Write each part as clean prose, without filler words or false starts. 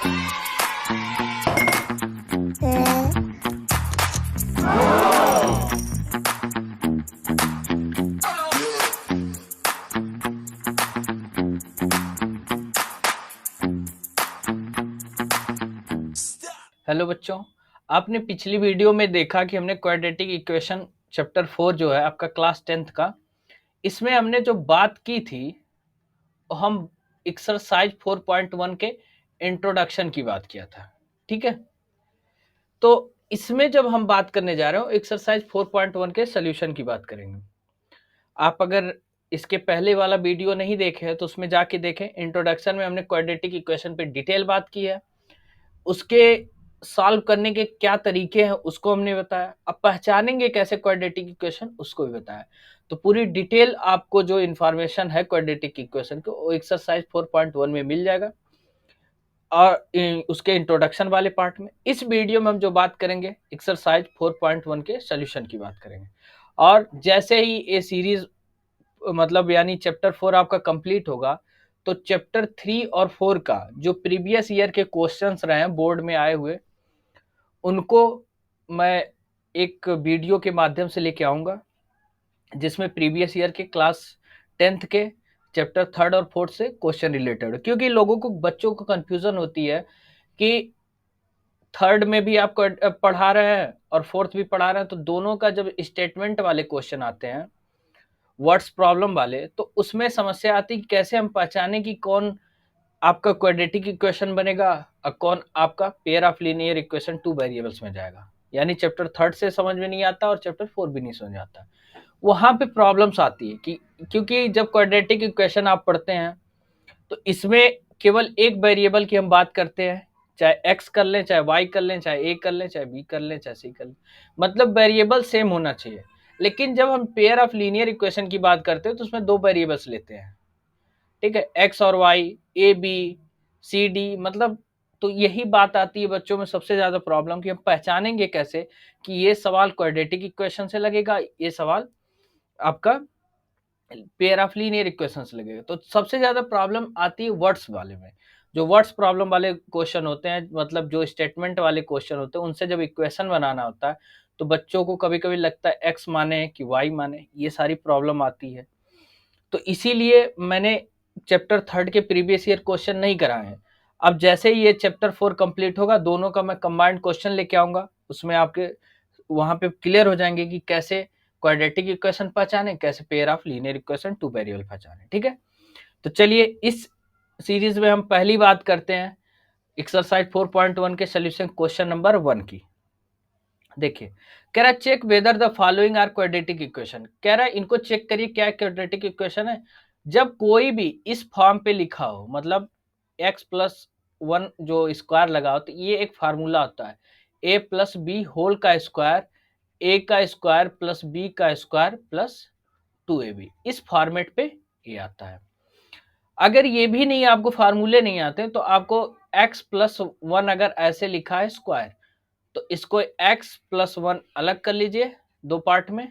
Hello बच्चों, आपने पिछली वीडियो में देखा कि हमने क्वाड्रेटिक इक्वेशन चैप्टर 4 जो है आपका क्लास 10th का, इसमें हमने जो बात की थी हम एक्सरसाइज 4.1 के इंट्रोडक्शन की बात किया था। ठीक है, तो इसमें जब हम बात करने जा रहे हो एक्सरसाइज 4.1 के सोल्यूशन की बात करेंगे। आप अगर इसके पहले वाला वीडियो नहीं देखे हैं तो उसमें जाके देखें। इंट्रोडक्शन में हमने क्वाड्रेटिक इक्वेशन पे डिटेल बात की है, उसके सॉल्व करने के क्या तरीके हैं उसको हमने बताया। अब पहचानेंगे कैसे क्वाड्रेटिक इक्वेशन उसको भी बताया। तो पूरी डिटेल आपको जो इन्फॉर्मेशन है क्वाड्रेटिक इक्वेशन को वो एक्सरसाइज 4.1 में मिल जाएगा और उसके इंट्रोडक्शन वाले पार्ट में। इस वीडियो में हम जो बात करेंगे एक्सरसाइज 4.1 के सोल्यूशन की बात करेंगे। और जैसे ही ये सीरीज मतलब यानी चैप्टर 4 आपका कंप्लीट होगा तो चैप्टर 3 और 4 का जो प्रीवियस ईयर के क्वेश्चंस रहे हैं बोर्ड में आए हुए उनको मैं एक वीडियो के माध्यम से लेके आऊंगा, जिसमें प्रीवियस ईयर के क्लास 10th के चैप्टर 3rd और 4th से क्वेश्चन रिलेटेड, क्योंकि लोगों को बच्चों को कंफ्यूजन होती है कि 3rd में भी आप पढ़ा रहे हैं और 4th भी पढ़ा रहे हैं, तो दोनों का जब स्टेटमेंट वाले क्वेश्चन आते हैं वर्ड्स प्रॉब्लम वाले, तो उसमें समस्या आती है कि कैसे हम पहचाने कि कौन आपका क्वाड्रेटिक इक्वेशन बनेगा और कौन आपका pair of linear equation 2 variables में जाएगा। यानी चैप्टर 3rd से समझ में नहीं आता और चैप्टर 4 भी नहीं समझ आता। वहां पे प्रॉब्लम्स आती है कि क्योंकि जब क्वाड्रेटिक इक्वेशन आप पढ़ते हैं तो इसमें केवल एक वेरिएबल की हम बात करते हैं, चाहे एक्स कर लें, चाहे वाई कर लें, चाहे ए कर लें, चाहे बी कर लें, चाहे सी कर लें, मतलब वेरिएबल सेम होना चाहिए। लेकिन जब हम पेयर ऑफ लीनियर इक्वेशन की बात करते हैं तो उसमें दो वेरिएबल्स लेते हैं। ठीक है, एक्स और Y, A B C D, मतलब तो यही बात आती है बच्चों में सबसे ज्यादा प्रॉब्लम कि हम पहचानेंगे कैसे कि ये सवाल क्वाड्रेटिक इक्वेशन से लगेगा, ये सवाल आपका पेयर ऑफ लीनियर इक्वेशन से लगेगा। तो सबसे ज्यादा प्रॉब्लम आती है वर्ड्स वाले में। जो वर्ड्स प्रॉब्लम वाले क्वेश्चन होते हैं, मतलब जो स्टेटमेंट वाले क्वेश्चन होते हैं, उनसे जब इक्वेशन बनाना होता है तो बच्चों को कभी कभी लगता है एक्स माने कि वाई माने, ये सारी प्रॉब्लम आती है। तो इसीलिए मैंने चैप्टर 3rd के प्रीवियस ईयर क्वेश्चन नहीं कराए हैं। अब जैसे ही ये चैप्टर 4 कंप्लीट होगा दोनों का मैं कंबाइंड क्वेश्चन लेके आऊंगा, उसमें आपके वहां पे क्लियर हो जाएंगे कि कैसे क्वाड्रेटिक इक्वेशन पहचाने, कैसे pair of linear equation 2 variable पहचाने। ठीक है, तो चलिए इस सीरीज में हम पहली बात करते हैं एक्सरसाइज 4.1 के सोल्यूशन क्वेश्चन नंबर 1 की। देखिए, कह रहा check whether the following are quadratic equation. कह रहा है इनको चेक करिए क्या क्वाड्रेटिक इक्वेशन है। जब कोई भी इस फॉर्म पे लिखा हो, मतलब x+1 जो स्क्वायर लगा हो, तो ये एक फार्मूला होता है a+b होल का स्क्वायर, a का स्क्वायर प्लस b का स्क्वायर प्लस 2ab, इस फॉर्मेट पे ये आता है। अगर ये भी नहीं, आपको फार्मूले नहीं आते तो आपको x+1 अगर ऐसे लिखा है स्क्वायर तो इसको x+1 अलग कर लीजिए दो पार्ट में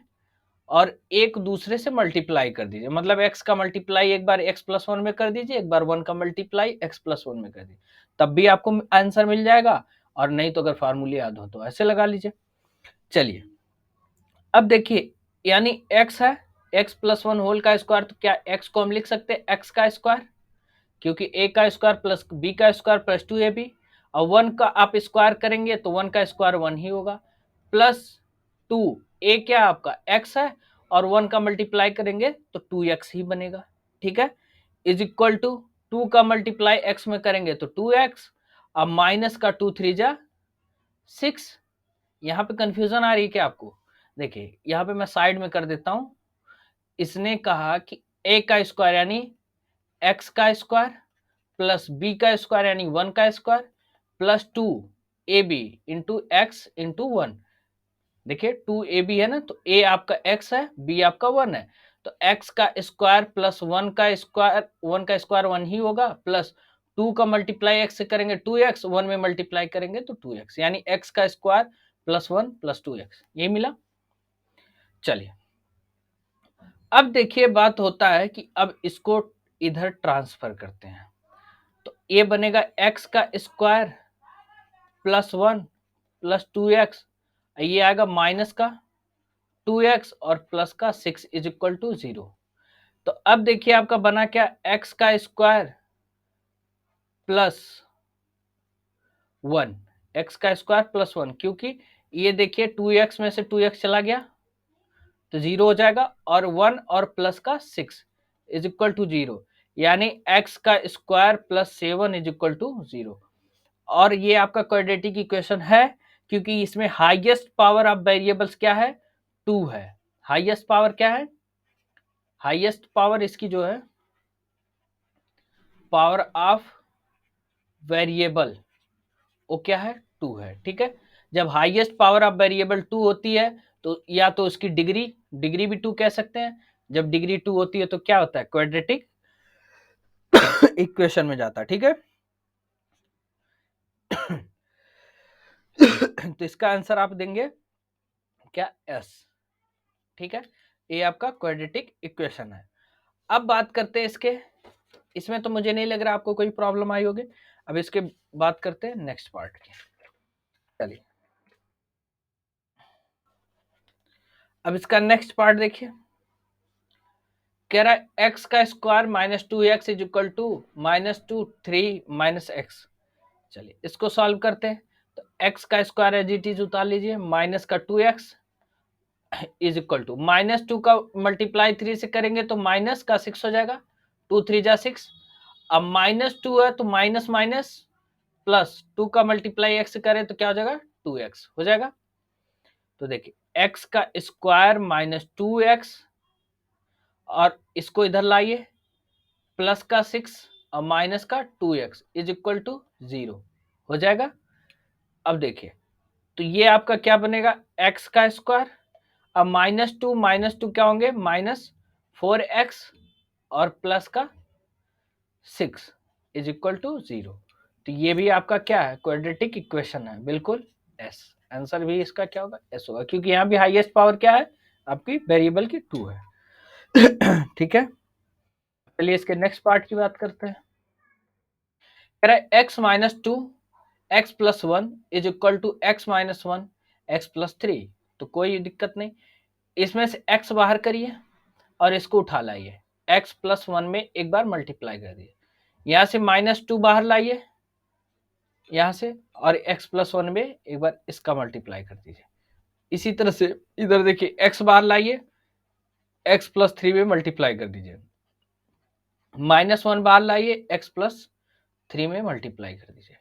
और एक दूसरे से मल्टीप्लाई कर दीजिए। मतलब x का मल्टीप्लाई एक बार x+1 में कर दीजिए, एक बार 1 का मल्टीप्लाई x+1 में कर दीजिए, तब भी आपको आंसर मिल जाएगा। और नहीं तो अगर फार्मूले याद हो तो ऐसे लगा लीजिए। चलिए अब देखिए, यानी x है, x+1 होल का स्क्वायर, तो क्या x को हम लिख सकते हैं x का स्क्वायर, क्योंकि a का स्क्वायर प्लस b का स्क्वायर प्लस 2ab, और 1 का आप स्क्वायर करेंगे तो 1 का स्क्वायर 1 ही होगा, प्लस 2, a क्या आपका x है और 1 का मल्टीप्लाई करेंगे तो 2x ही बनेगा। ठीक है, इज इक्वल टू 2 का मल्टीप्लाई x में करेंगे तो 2x, अब माइनस का 2 3 जा 6। यहाँ पे कंफ्यूजन आ रही है क्या आपको? देखिए यहाँ पे मैं साइड में कर देता हूं। इसने कहा कि a का स्क्वायर यानी x का स्क्वायर प्लस बी का स्क्वायर यानी 1 का square plus 2ab into x into 1। देखिए 2ab है ना, तो a आपका x है, b आपका 1 है, तो x का स्क्वायर प्लस 1 का स्क्वायर, 1 का स्क्वायर 1 ही होगा, प्लस 2 का मल्टीप्लाई x से करेंगे 2x, 1 में मल्टीप्लाई करेंगे तो 2x, यानी x का स्क्वायर प्लस 1 प्लस 2x, ये मिला। चलिए अब देखिए बात होता है कि अब इसको इधर ट्रांसफर करते हैं। तो ये बनेगा x का स्क्वायर प्लस 1 प्लस 2x, ये आएगा माइनस का 2x और प्लस का 6 इज इक्वल टू 0। तो अब देखिए आपका बना क्या, x का स्क्वायर प्लस 1, x का स्क्वायर प्लस 1, क्योंकि ये देखिए 2x में से 2x चला गया तो 0 हो जाएगा, और 1 और प्लस का 6 इज इक्वल टू 0, यानी x का square plus 7 is equal to 0। और ये आपका क्वाड्रेटिक इक्वेशन है क्योंकि इसमें हाईएस्ट पावर ऑफ वेरिएबल्स क्या है, 2 है। हाईएस्ट पावर क्या है, हाईएस्ट पावर इसकी जो है पावर ऑफ वेरिएबल वो क्या है, 2 है। ठीक है, जब हाईएस्ट पावर ऑफ वेरिएबल 2 होती है तो या तो उसकी डिग्री डिग्री भी 2 कह सकते हैं। जब डिग्री 2 होती है तो क्या होता है, क्वाड्रेटिक इक्वेशन में जाता है। ठीक है तो इसका आंसर आप देंगे क्या, एस। ठीक है, ये आपका क्वाड्रेटिक इक्वेशन है। अब बात करते हैं इसके, इसमें तो मुझे नहीं लग रहा आपको कोई प्रॉब्लम आई होगी। अब इसके बात करते हैं नेक्स्ट पार्ट की। चलिए अब इसका नेक्स्ट पार्ट देखिए, कह रहा है एक्स का square minus 2x is equal to -2 3 minus X. चलिए इसको सॉल्व करते हैं। तो x का स्क्वायर एज इट इज उतार लीजिए, माइनस का 2x इज इक्वल टू -2 का मल्टीप्लाई 3 से करेंगे तो माइनस का 6 हो जाएगा, 2 3 जा 6। अब -2 है तो माइनस माइनस प्लस 2 का मल्टीप्लाई x से करें तो क्या हो जाएगा, 2x हो जाएगा। तो देखिए x का स्क्वायर -2x और इसको इधर लाइए, प्लस का 6 और माइनस का 2x इज इक्वल टू 0 हो जाएगा। अब देखिए तो ये आपका क्या बनेगा, x का स्क्वायर, अब -2 क्या होंगे, -4x और प्लस का 6 इज इक्वल टू 0। तो ये भी आपका क्या है, क्वाड्रेटिक इक्वेशन है, बिल्कुल एस। आंसर भी इसका क्या होगा, एस होगा, क्योंकि यहाँ भी हाईएस्ट पावर क्या है आपकी वेरिएबल की 2 है। ठीक है, चलिए इसके नेक्स्ट पार्ट की बात करते हैं। कह रहा है x minus 2 X plus 1 is equal to x minus 1 X plus 3। तो कोई दिक्कत नहीं, इसमें से x बाहर करिए और इसको उठा लाइए, x प्लस 1 में एक बार मल्टीप्लाई कर दिए, यहाँ से -2 बाहर लाइए यहाँ से, और x प्लस 1 में एक बार इसका मल्टीप्लाई कर दीजिए। इसी तरह से इधर देखिए x बाहर लाइए, x प्लस 3 में मल्टीप्लाई कर दीजिए, -1 बाहर लाइए, x प्लस 3 में मल्टीप्लाई कर दीजिए।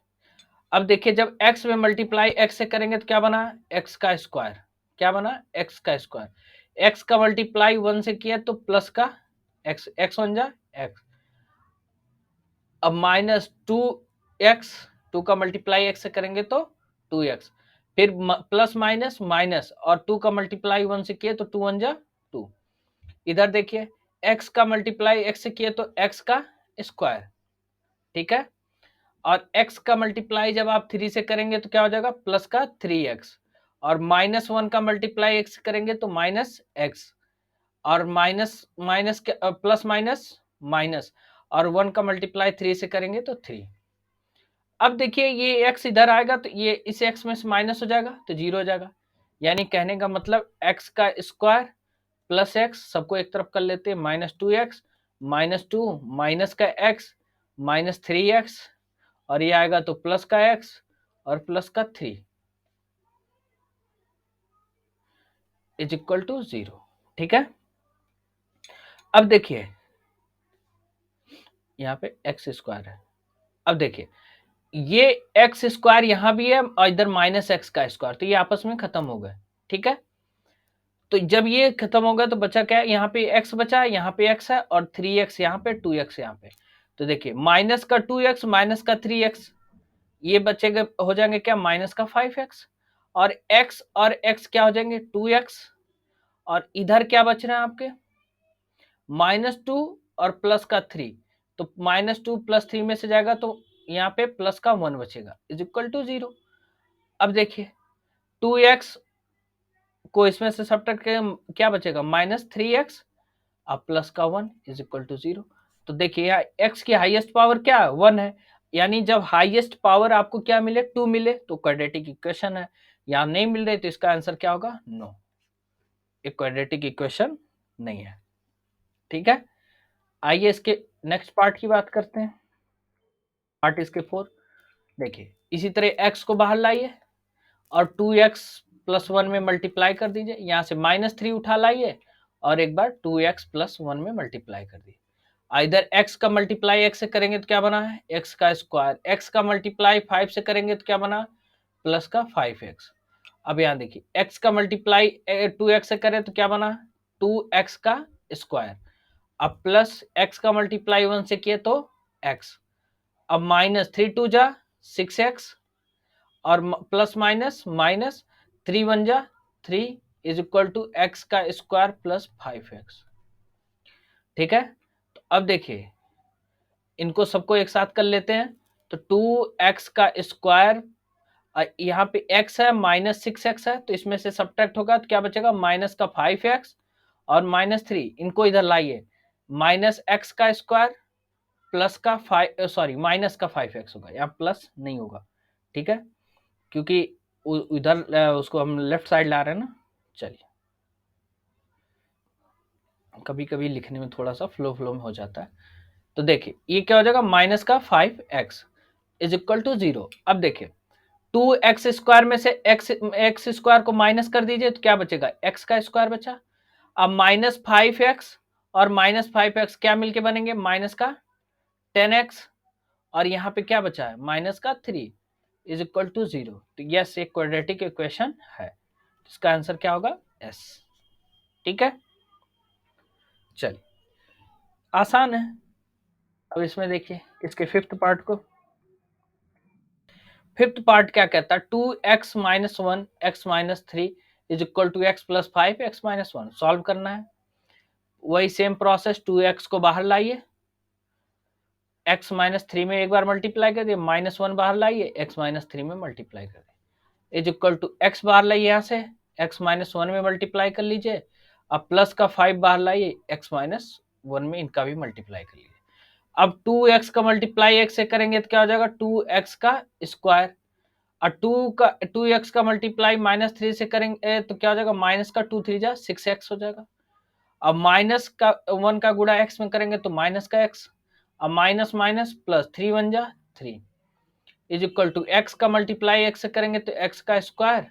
अब देखिए जब x में मल्टीप्लाई x से करेंगे तो क्या बना, x का स्क्वायर, क्या बना, x का स्क्वायर, x का मल्टीप्लाई 1 से किया तो प्लस का x, x 1 जा x, अब -2x, 2 का मल्टीप्लाई x से करेंगे तो 2x, फिर प्लस माइनस माइनस और 2 का मल्टीप्लाई 1 से किए तो 2 1 जा 2। इधर देखिए x का मल्टीप्लाई x से किए तो x का स्क्वायर, ठीक है, और x का मल्टीप्लाई जब आप 3 से करेंगे तो क्या हो जाएगा, प्लस का 3x, और -1 का मल्टीप्लाई x से करेंगे तो -x, और minus minus plus minus minus, और 1 का मल्टीप्लाई 3 से करेंगे तो 3। अब देखिए ये x इधर आएगा तो ये इस x में से माइनस हो जाएगा तो 0 हो जाएगा, यानी कहने का मतलब x का स्क्वायर प्लस x, सबको एक तरफ कर लेते हैं, -2x -2 माइनस का x -3x, और ये आएगा तो प्लस का x और प्लस का 3 इज इक्वल टू 0। ठीक है, अब देखिए यहाँ पे एक्स स्क्वायर है, अब देखिए ये एक्स स्क्वायर यहाँ भी है और इधर -x का स्क्वायर, तो ये आपस में खत्म हो गए। ठीक है, तो जब ये खत्म हो गया तो बचा क्या है, यहाँ पे x बचा है, यहाँ पे x है, और 3x यहाँ पे, 2x यहाँ पे। तो देखिए माइनस का 2x माइनस का 3x, ये बचेगा, हो जाएंगे क्या, माइनस का 5x, और x क्या हो जाएंगे, 2x, और इधर क्या बच रहा है आपके, -2 और प्लस का 3, तो -2 प्लस 3 में से जाएगा तो यहाँ पे प्लस का 1 बचेगा इज इक्वल टू 0। अब देखिए 2x को इसमें से सब्ट्रैक्ट करें, क्या बचेगा, -3x अब प्लस का 1 इज इक्वल टू 0। तो देखिए यहाँ x की हाईएस्ट पावर क्या है, 1 है, यानी जब हाईएस्ट पावर आपको क्या मिले, 2 मिले तो क्वाड्रेटिक इक्वेशन है, यहां नहीं मिल रहे तो इसका आंसर क्या होगा, नो, एक क्वाड्रेटिक इक्वेशन नहीं है। ठीक है, आइए इसके नेक्स्ट पार्ट की बात करते हैं। पार्ट इसके 4, देखिए इसी तरह x को बाहर लाइए और 2x प्लस 1 में मल्टीप्लाई कर दीजिए, यहां से -3 उठा लाइए और एक बार 2x प्लस 1 में मल्टीप्लाई कर दीजिए। इधर x का मल्टीप्लाई x से करेंगे तो क्या बना है, x का स्क्वायर, x का मल्टीप्लाई 5 से करेंगे तो क्या बना, प्लस का 5x। अब यहाँ देखिए x का मल्टीप्लाई 2x से करें तो क्या बना, 2x का स्क्वायर। अब प्लस x का मल्टीप्लाई 1 से किए तो x। अब -3 2 जा 6x और प्लस माइनस माइनस 3 1 जा 3 इज इक्वल टू x का स्क्वायर प्लस 5x। ठीक है, तो अब देखिए इनको सबको एक साथ कर लेते हैं, तो 2x का स्क्वायर, यहाँ पे x है -6x है तो इसमें से सब्ट्रैक्ट होगा तो क्या बचेगा, माइनस का 5x और -3, इनको इधर लाइए, -x का स्क्वायर प्लस का 5 सॉरी माइनस का 5x होगा, यहाँ प्लस नहीं होगा। ठीक है, क्योंकि उधर उसको हम लेफ्ट साइड ला रहे हैं ना। चलिए, कभी कभी लिखने में थोड़ा सा फ्लो में हो जाता है। तो देखिए ये क्या हो जाएगा, माइनस का 5x इज इक्वल टू 0। अब देखिए 2x स्क्वायर में से x स्क्वायर को माइनस कर दीजिए तो क्या बचेगा, x का स्क्वायर बचा। अब -5x और -5x क्या मिलके बनेंगे, माइनस का 10x और यहाँ पे क्या बचा है, माइनस का 3 इज इक्वल टू 0। तो यस, एक क्वाड्रेटिक इक्वेशन है, इसका आंसर क्या होगा, एस। ठीक है, चलिए आसान है। अब इसमें देखिए इसके फिफ्थ पार्ट को, फिफ्थ पार्ट क्या कहता है, 2x minus 1 x minus 3 is equal to x plus 5 x minus 1 solve करना है। वही सेम प्रोसेस, 2x को बाहर लाइए, x माइनस 3 में एक बार मल्टीप्लाई कर दिए, -1 बाहर लाइए, x माइनस 3 में मल्टीप्लाई कर दिए इज इक्वल टू x बाहर लाइए, यहाँ से x माइनस 1 में मल्टीप्लाई कर लीजिए। अब प्लस का 5 बाहर लाइए, x माइनस 1 में इनका भी मल्टीप्लाई कर लीजिए। अब 2x का मल्टीप्लाई x से करेंगे तो क्या हो जाएगा, 2x का स्क्वायर, और 2x का मल्टीप्लाई -3 से करेंगे तो क्या हो जाएगा, माइनस का 2 3 जा 6x हो जाएगा। अब माइनस का 1 का गुणा x में करेंगे तो माइनस का x, अब माइनस माइनस प्लस 3 1 जा 3 इज इक्वल टू x का मल्टीप्लाई x से करेंगे तो x का स्क्वायर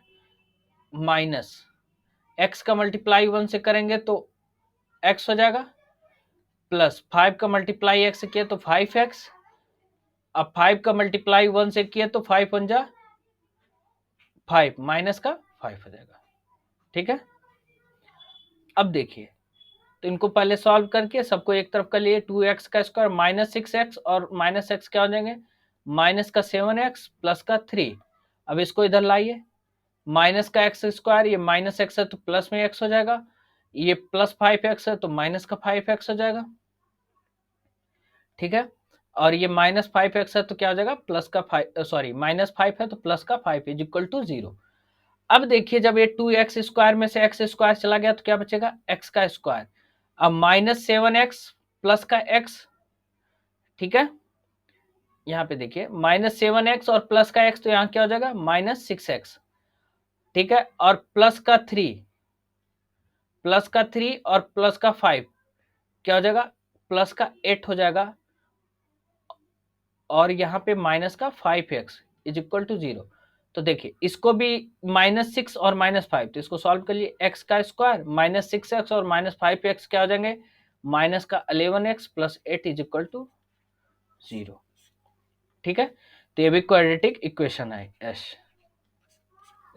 माइनस x का मल्टीप्लाई 1 से करेंगे तो x हो जाएगा, प्लस 5 का मल्टीप्लाई x से किया तो 5x, अब 5 का मल्टीप्लाई 1 से किया तो 5 1 जा 5 माइनस का 5 हो जाएगा। ठीक है, अब देखिए तो इनको पहले सॉल्व करके सबको एक तरफ कर लिए, 2x का स्क्वायर -6x और माइनस x क्या हो जाएंगे, माइनस का 7x प्लस का 3। अब इसको इधर लाइए, माइनस का x स्क्वायर, ये माइनस x है तो प्लस में x हो जाएगा, ये प्लस 5x है तो माइनस का 5x हो जाएगा। ठीक है, और ये -5x है तो क्या हो जाएगा, प्लस का 5 सॉरी -5 है तो प्लस का 5 इज इक्वल टू 0। अब देखिए जब ये 2x स्क्वायर में से x स्क्वायर चला गया तो क्या बचेगा, x का स्क्वायर। अब -7x प्लस का x, ठीक है, यहाँ पे देखिए -7x और प्लस का x, तो यहाँ क्या हो जाएगा, -6x। ठीक है, और प्लस का 3 और प्लस का 5 क्या हो जाएगा, प्लस का 8 हो जाएगा, और यहाँ पे माइनस का 5x इज इक्वल टू 0। तो देखिए इसको भी -6 और -5, तो इसको सॉल्व कर लिए, x का स्क्वायर -6x और -5x क्या हो जाएंगे, माइनस का 11x plus 8 is equal to 0। ठीक है, तो ये भी क्वाड्रेटिक इक्वेशन है यस,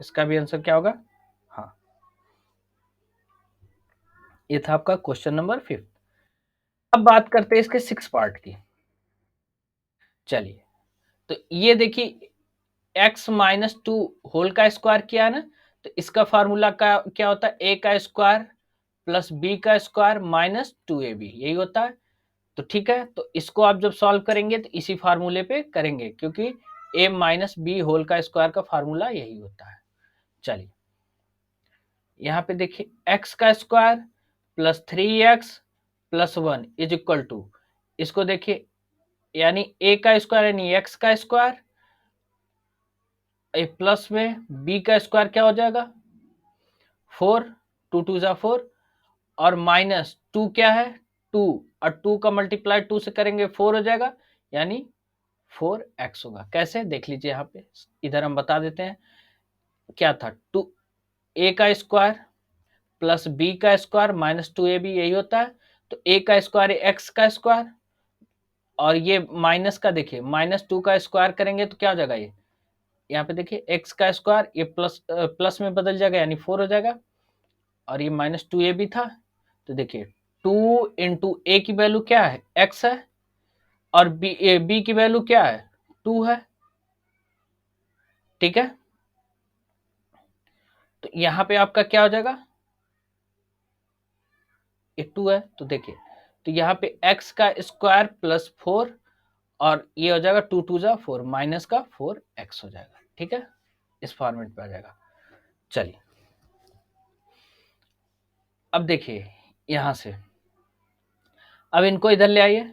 इसका भी आंसर क्या होगा, हाँ। ये था आपका क्वेश्चन नंबर 5। अब बात करते हैं इसके 6 पार्ट की। चलिए, तो ये देखिए x माइनस 2 होल का स्क्वायर किया है ना, तो इसका फार्मूला का क्या होता है, a का स्क्वायर प्लस b का स्क्वायर माइनस 2ab, यही होता है। तो ठीक है, तो इसको आप जब सॉल्व करेंगे तो इसी फार्मूले पे करेंगे, क्योंकि a माइनस बी होल का स्क्वायर का फार्मूला यही होता है। चलिए यहाँ पे देखिए x का square plus 3x plus 1 is equal to, इसको देखिए यानी a का स्क्वायर यानी x का स्क्वायर, ए प्लस में b का स्क्वायर क्या हो जाएगा 4, 2 2 जा 4, और माइनस 2 क्या है 2, और 2 का मल्टीप्लाई 2 से करेंगे 4 हो जाएगा, यानी 4x होगा। कैसे देख लीजिए यहाँ पे, इधर हम बता देते हैं क्या था, 2 a का स्क्वायर प्लस b का स्क्वायर माइनस 2ab, यही होता है। तो a का स्क्वायर x का स्क्वायर, और ये माइनस का देखिए माइनस 2 का स्क्वायर करेंगे तो क्या हो जाएगा, ये यहाँ पे देखिए x का स्क्वायर, ये प्लस में बदल जाएगा यानी 4 हो जाएगा, और ये माइनस 2ab था। तो देखिए 2 इंटू ए की वैल्यू क्या है x है, और बी की वैल्यू क्या है 2 है, ठीक है। तो यहाँ पे आपका क्या हो जाएगा, ये 2 है, तो देखिए तो यहाँ पे x का स्क्वायर प्लस 4, और ये हो जाएगा 2 2 जा 4, माइनस का 4x हो जाएगा, ठीक है, इस फॉर्मेट पे आ जाएगा। चलिए अब देखिए यहां से, अब इनको इधर ले आइए,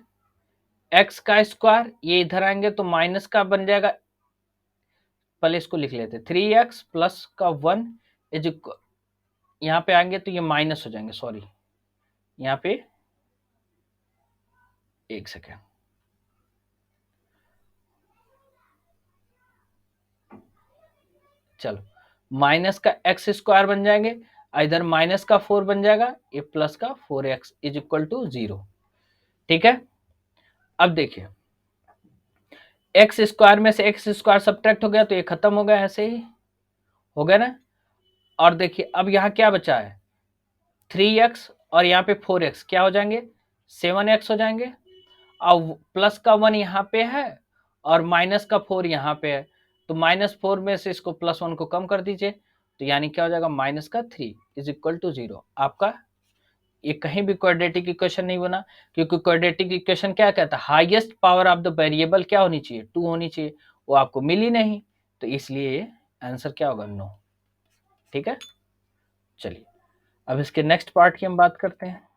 x का स्क्वायर ये इधर आएंगे तो माइनस का बन जाएगा, पहले इसको लिख लेते 3x प्लस का 1 इज, यहाँ पे आएंगे तो ये माइनस हो जाएंगे, सॉरी यहाँ पे एक सेकेंड, चलो माइनस का एक्स स्क्वायर बन जाएंगे, इधर माइनस का 4 बन जाएगा, ये प्लस का 4x इज इक्वल टू 0, ठीक है। अब देखिए एक्स स्क्वायर में से एक्स स्क्वायर सब्ट्रैक्ट हो गया तो ये खत्म हो गया, ऐसे ही हो गया ना। और देखिए अब यहाँ क्या बचा है 3x, और यहाँ पे 4x क्या हो जाएंगे 7x हो जाएंगे, अब प्लस का 1 यहाँ पे है और माइनस का 4 यहाँ पे है, तो -4 में से इसको +1 को कम कर दीजिए, तो यानी क्या हो जाएगा माइनस का 3 इज इक्वल टू 0। आपका ये कहीं भी क्वाड्रेटिक इक्वेशन नहीं बना, क्योंकि क्वाड्रेटिक इक्वेशन क्या कहता है highest power of the variable क्या होनी चाहिए 2 होनी चाहिए, वो आपको मिली नहीं, तो इसलिए आंसर क्या होगा नो, ठीक है। चलिए अब इसके नेक्स्ट पार्ट की हम बात करते हैं।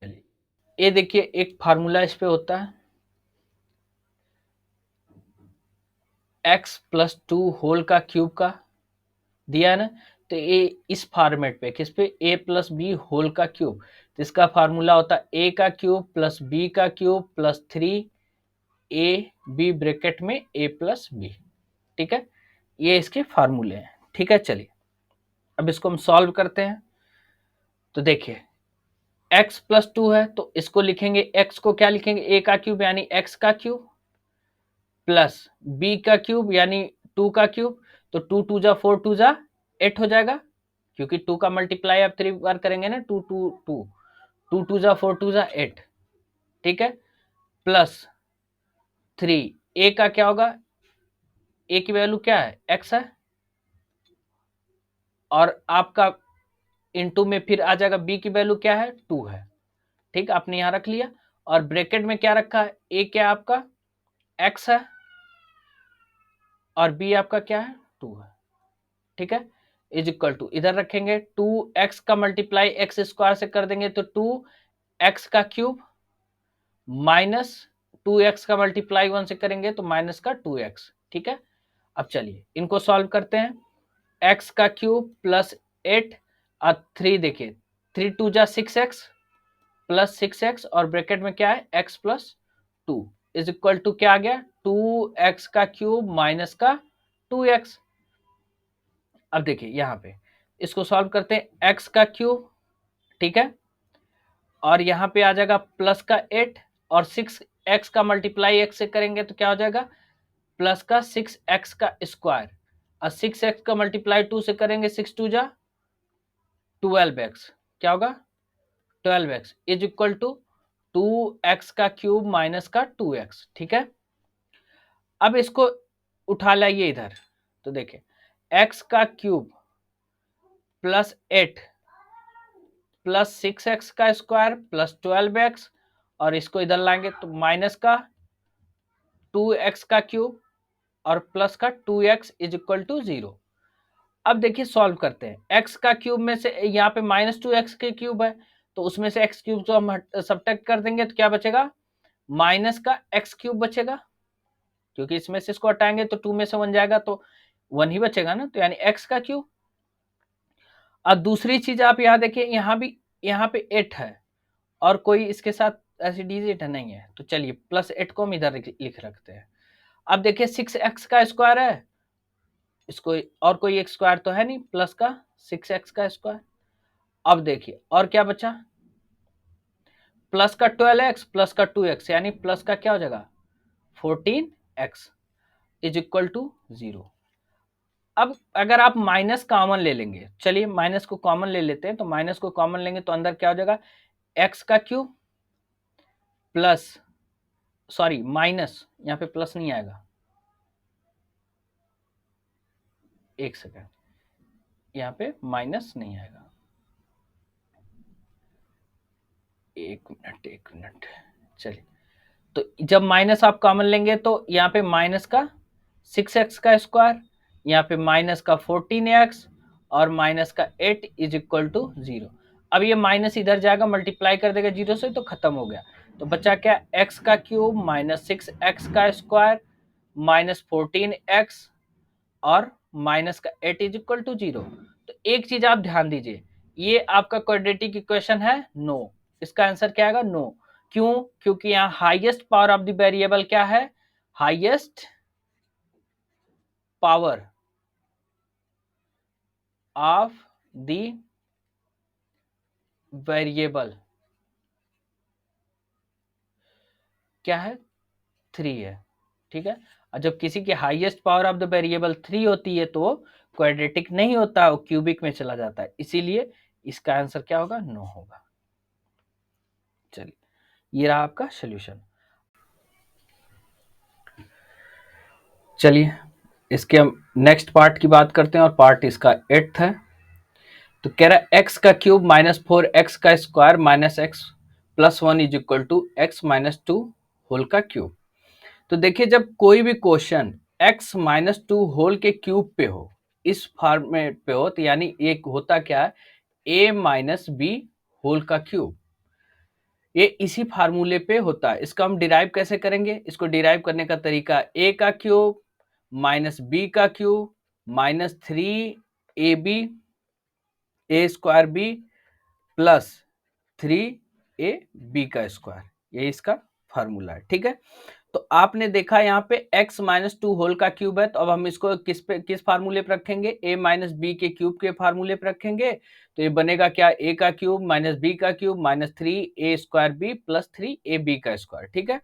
चलिए ये देखिए एक फार्मूला इस पे होता है x प्लस 2 होल का क्यूब का दिया है ना, तो ये इस फॉर्मेट पे किस पे a प्लस बी होल का क्यूब, तो इसका फार्मूला होता है a का क्यूब प्लस b का क्यूब प्लस 3ab ब्रैकेट में a प्लस बी, ठीक है, ये इसके फार्मूले हैं, ठीक है। चलिए अब इसको हम सॉल्व करते हैं। तो देखिए x प्लस 2 है तो इसको लिखेंगे, x को क्या लिखेंगे a का क्यूब यानी x का क्यूब प्लस b का क्यूब यानी 2 का क्यूब, तो 2 2 जा 4 2 जा 8 हो जाएगा, क्योंकि 2 का मल्टीप्लाई आप 3 बार करेंगे ना, 2 2 2 2 2 जा 4 2 जा 8, ठीक है, प्लस 3 a का क्या होगा, a की वैल्यू क्या है x है, और आपका इनटू में फिर आ जाएगा b की वैल्यू क्या है 2 है, ठीक, आपने यहां रख लिया, और ब्रैकेट में क्या रखा है a क्या आपका x है, और b आपका क्या है 2 है, ठीक है, इज इक्वल टू इधर रखेंगे 2x का मल्टीप्लाई एक्स स्क्वायर से कर देंगे तो 2x का क्यूब माइनस 2x का मल्टीप्लाई 1 से करेंगे तो माइनस का 2x, ठीक है। अब चलिए इनको सॉल्व करते हैं, x का क्यूब प्लस 8 और 3 देखिए 3 2 जा 6x प्लस 6x, और ब्रैकेट में क्या है x plus 2 is equal to क्या आ गया 2x का क्यूब माइनस का 2x। अब देखिए यहाँ पे इसको सॉल्व करते हैं, x का क्यूब, ठीक है, और यहाँ पे आ जाएगा प्लस का 8, और 6x का मल्टीप्लाई x से करेंगे तो क्या हो जाएगा प्लस का 6x का स्क्वायर, और 6x का मल्टीप्लाई 2 से करेंगे 6 2 जा 12x, क्या होगा 12x is equal to 2x का क्यूब माइनस का 2x, ठीक है। अब इसको उठा लाइए इधर, तो देखिए x का क्यूब प्लस 8 प्लस 6x का स्क्वायर प्लस 12x, और इसको इधर लाएंगे तो माइनस का 2x का क्यूब और प्लस का 2x इज इक्वल टू 0। अब देखिए सॉल्व करते हैं, x का क्यूब में से यहाँ पे -2x के क्यूब है, तो उसमें से x क्यूब को हम सब्ट्रैक्ट कर देंगे तो क्या बचेगा माइनस का एक्स क्यूब बचेगा, क्योंकि इसमें से इसको हटाएंगे तो 2 में से 1 जाएगा तो 1 ही बचेगा ना, तो यानी एक्स का क्यूब। और दूसरी चीज आप यहाँ देखिए, यहाँ पे 8 है और कोई इसके साथ ऐसी डिजिट नहीं है, तो चलिए +8 को हम इधर लिख रखते हैं। अब देखिए 6x का स्क्वायर है, इसको और कोई एक स्क्वायर तो है नहीं, प्लस का 6x का स्क्वायर। अब देखिए और क्या बचा, प्लस का 12x प्लस का 2x, यानी प्लस का क्या हो जाएगा 14x इज इक्वल टू 0। अब अगर आप माइनस कॉमन ले लेंगे, चलिए माइनस को कॉमन ले लेते हैं, तो माइनस को कॉमन लेंगे तो अंदर क्या हो जाएगा, x का क्यूब प्लस, सॉरी माइनस, यहाँ पे प्लस नहीं आएगा, एक सेकेंड, यहाँ पे माइनस नहीं आएगा, एक मिनट, चलिए। तो जब माइनस आप कॉमन लेंगे तो यहाँ पे माइनस का 6x का स्क्वायर, यहाँ पे माइनस का 14x और माइनस का 8 इज इक्वल टू 0। अब ये माइनस इधर जाएगा, मल्टीप्लाई कर देगा 0 से, तो खत्म हो गया। तो बचा क्या, x का क्यूब माइनस 6x का स्क्वायर माइनस 14x और माइनस का 8 इज इक्वल टू 0। तो एक चीज आप ध्यान दीजिए, ये आपका क्वाड्रेटिक इक्वेशन है, नो, इसका आंसर क्या आएगा, नो। क्यों, क्योंकि यहाँ highest power of the variable क्या है, highest power of the variable क्या है, 3 है, ठीक है। और जब किसी की highest power of the variable 3 होती है तो क्वाड्रेटिक नहीं होता, वो क्यूबिक में चला जाता है, इसीलिए इसका आंसर क्या होगा, नो होगा। चलिए, ये रहा आपका सोल्यूशन। चलिए इसके हम नेक्स्ट पार्ट की बात करते हैं, और पार्ट इसका 8th है। तो कह रहा है एक्स का क्यूब माइनस 4x का square minus X plus 1 is equal to X minus 2 whole का क्यूब। तो देखिए जब कोई भी क्वेश्चन x माइनस 2 होल के क्यूब पे हो, इस फॉर्मेट पे हो, तो यानी एक होता क्या है, a माइनस बी होल का क्यूब, ये इसी फार्मूले पे होता है। इसका हम डिराइव कैसे करेंगे, इसको डिराइव करने का तरीका, a का क्यूब माइनस बी का क्यूब माइनस 3ab ए स्क्वायर बी प्लस 3ab का स्क्वायर, ये इसका फार्मूला है, ठीक है। तो आपने देखा यहाँ पे x माइनस 2 होल का क्यूब है, तो अब हम इसको किस फार्मूले पे रखेंगे, a माइनस बी के क्यूब के फार्मूले पे रखेंगे। तो ये बनेगा क्या, a का क्यूब माइनस बी का cube minus 3a square B plus 3ab का स्क्वायर, ठीक है।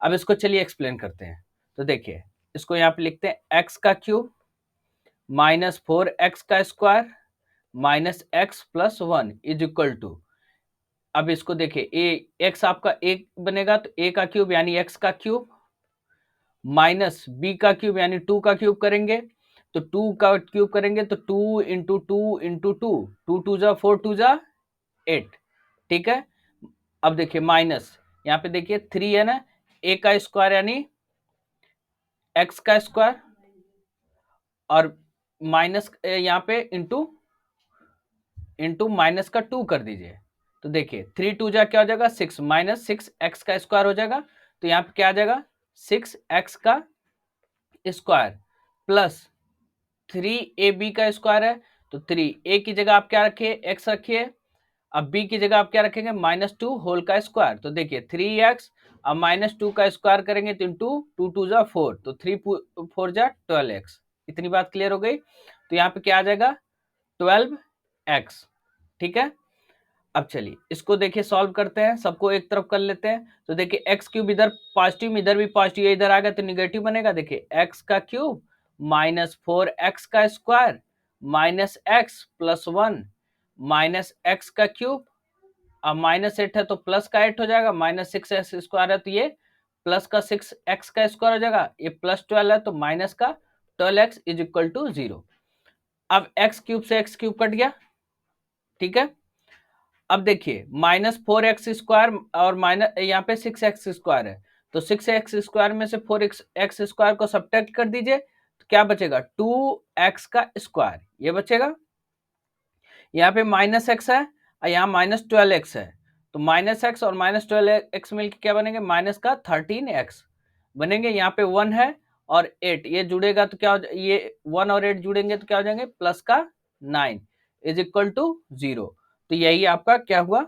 अब इसको चलिए एक्सप्लेन करते हैं। तो देखिए इसको यहाँ पे लिखते हैं x का क्यूब माइनस 4x का square minus X plus 1 is equal to, अब इसको देखिए ए एक्स आपका एक बनेगा, तो ए का क्यूब यानी एक्स का क्यूब माइनस बी का क्यूब यानी 2 का क्यूब करेंगे, तो 2 का क्यूब करेंगे तो 2 इंटू टू इंटू टू, 2 जा 4 2 जा 8, ठीक है। अब देखिए माइनस, यहाँ पे देखिए 3 है ना, ए का स्क्वायर यानी एक्स का स्क्वायर और माइनस यहाँ पे इंटू इंटू माइनस का 2 कर दीजिए, तो देखिए 3 2 जा क्या हो जाएगा 6 माइनस 6x का स्क्वायर हो जाएगा, तो यहाँ पे क्या आ जाएगा 6x का स्क्वायर प्लस 3ab का स्क्वायर है, तो 3a की जगह आप क्या रखिए x रखिए, अब b की जगह आप क्या रखेंगे -2 होल का स्क्वायर, तो देखिए 3x अब -2 का स्क्वायर करेंगे तो इंटू 2 2 जा 4, तो 3 4 जा 12x, इतनी बात क्लियर हो गई। तो यहाँ पे क्या आ जाएगा 12x, ठीक है। अब चलिए इसको देखिए सॉल्व करते हैं, सबको एक तरफ कर लेते हैं। तो देखिए एक्स क्यूब इधर पॉजिटिव, इधर भी पॉजिटिव, इधर आ गया तो निगेटिव बनेगा। देखिए एक्स का क्यूब माइनस 4x का square minus X plus 1 minus x का क्यूब, अब -8 है तो प्लस का 8 हो जाएगा, -6x स्क्वायर है तो ये प्लस का 6x का स्क्वायर हो जाएगा, ये प्लस 12 है तो माइनस का 12x इज इक्वल टू 0। अब एक्स क्यूब से एक्स क्यूब कट गया, ठीक है। अब देखिए -4x स्क्वायर और माइनस यहाँ पे 6x स्क्वायर है, तो 6x स्क्वायर में से 4x स्क्वायर को सब्ट्रैक्ट कर दीजिए, तो क्या बचेगा 2x का स्क्वायर, ये बचेगा। यहाँ पे -x है और यहाँ -12x है, तो -x और -12x मिलके क्या बनेंगे, माइनस का 13x बनेंगे। यहाँ पे 1 है और 8 ये जुड़ेगा तो क्या हो, ये 1 और 8 जुड़ेंगे तो क्या हो जाएंगे, प्लस का 9 इज इक्वल टू 0। तो यही आपका क्या हुआ,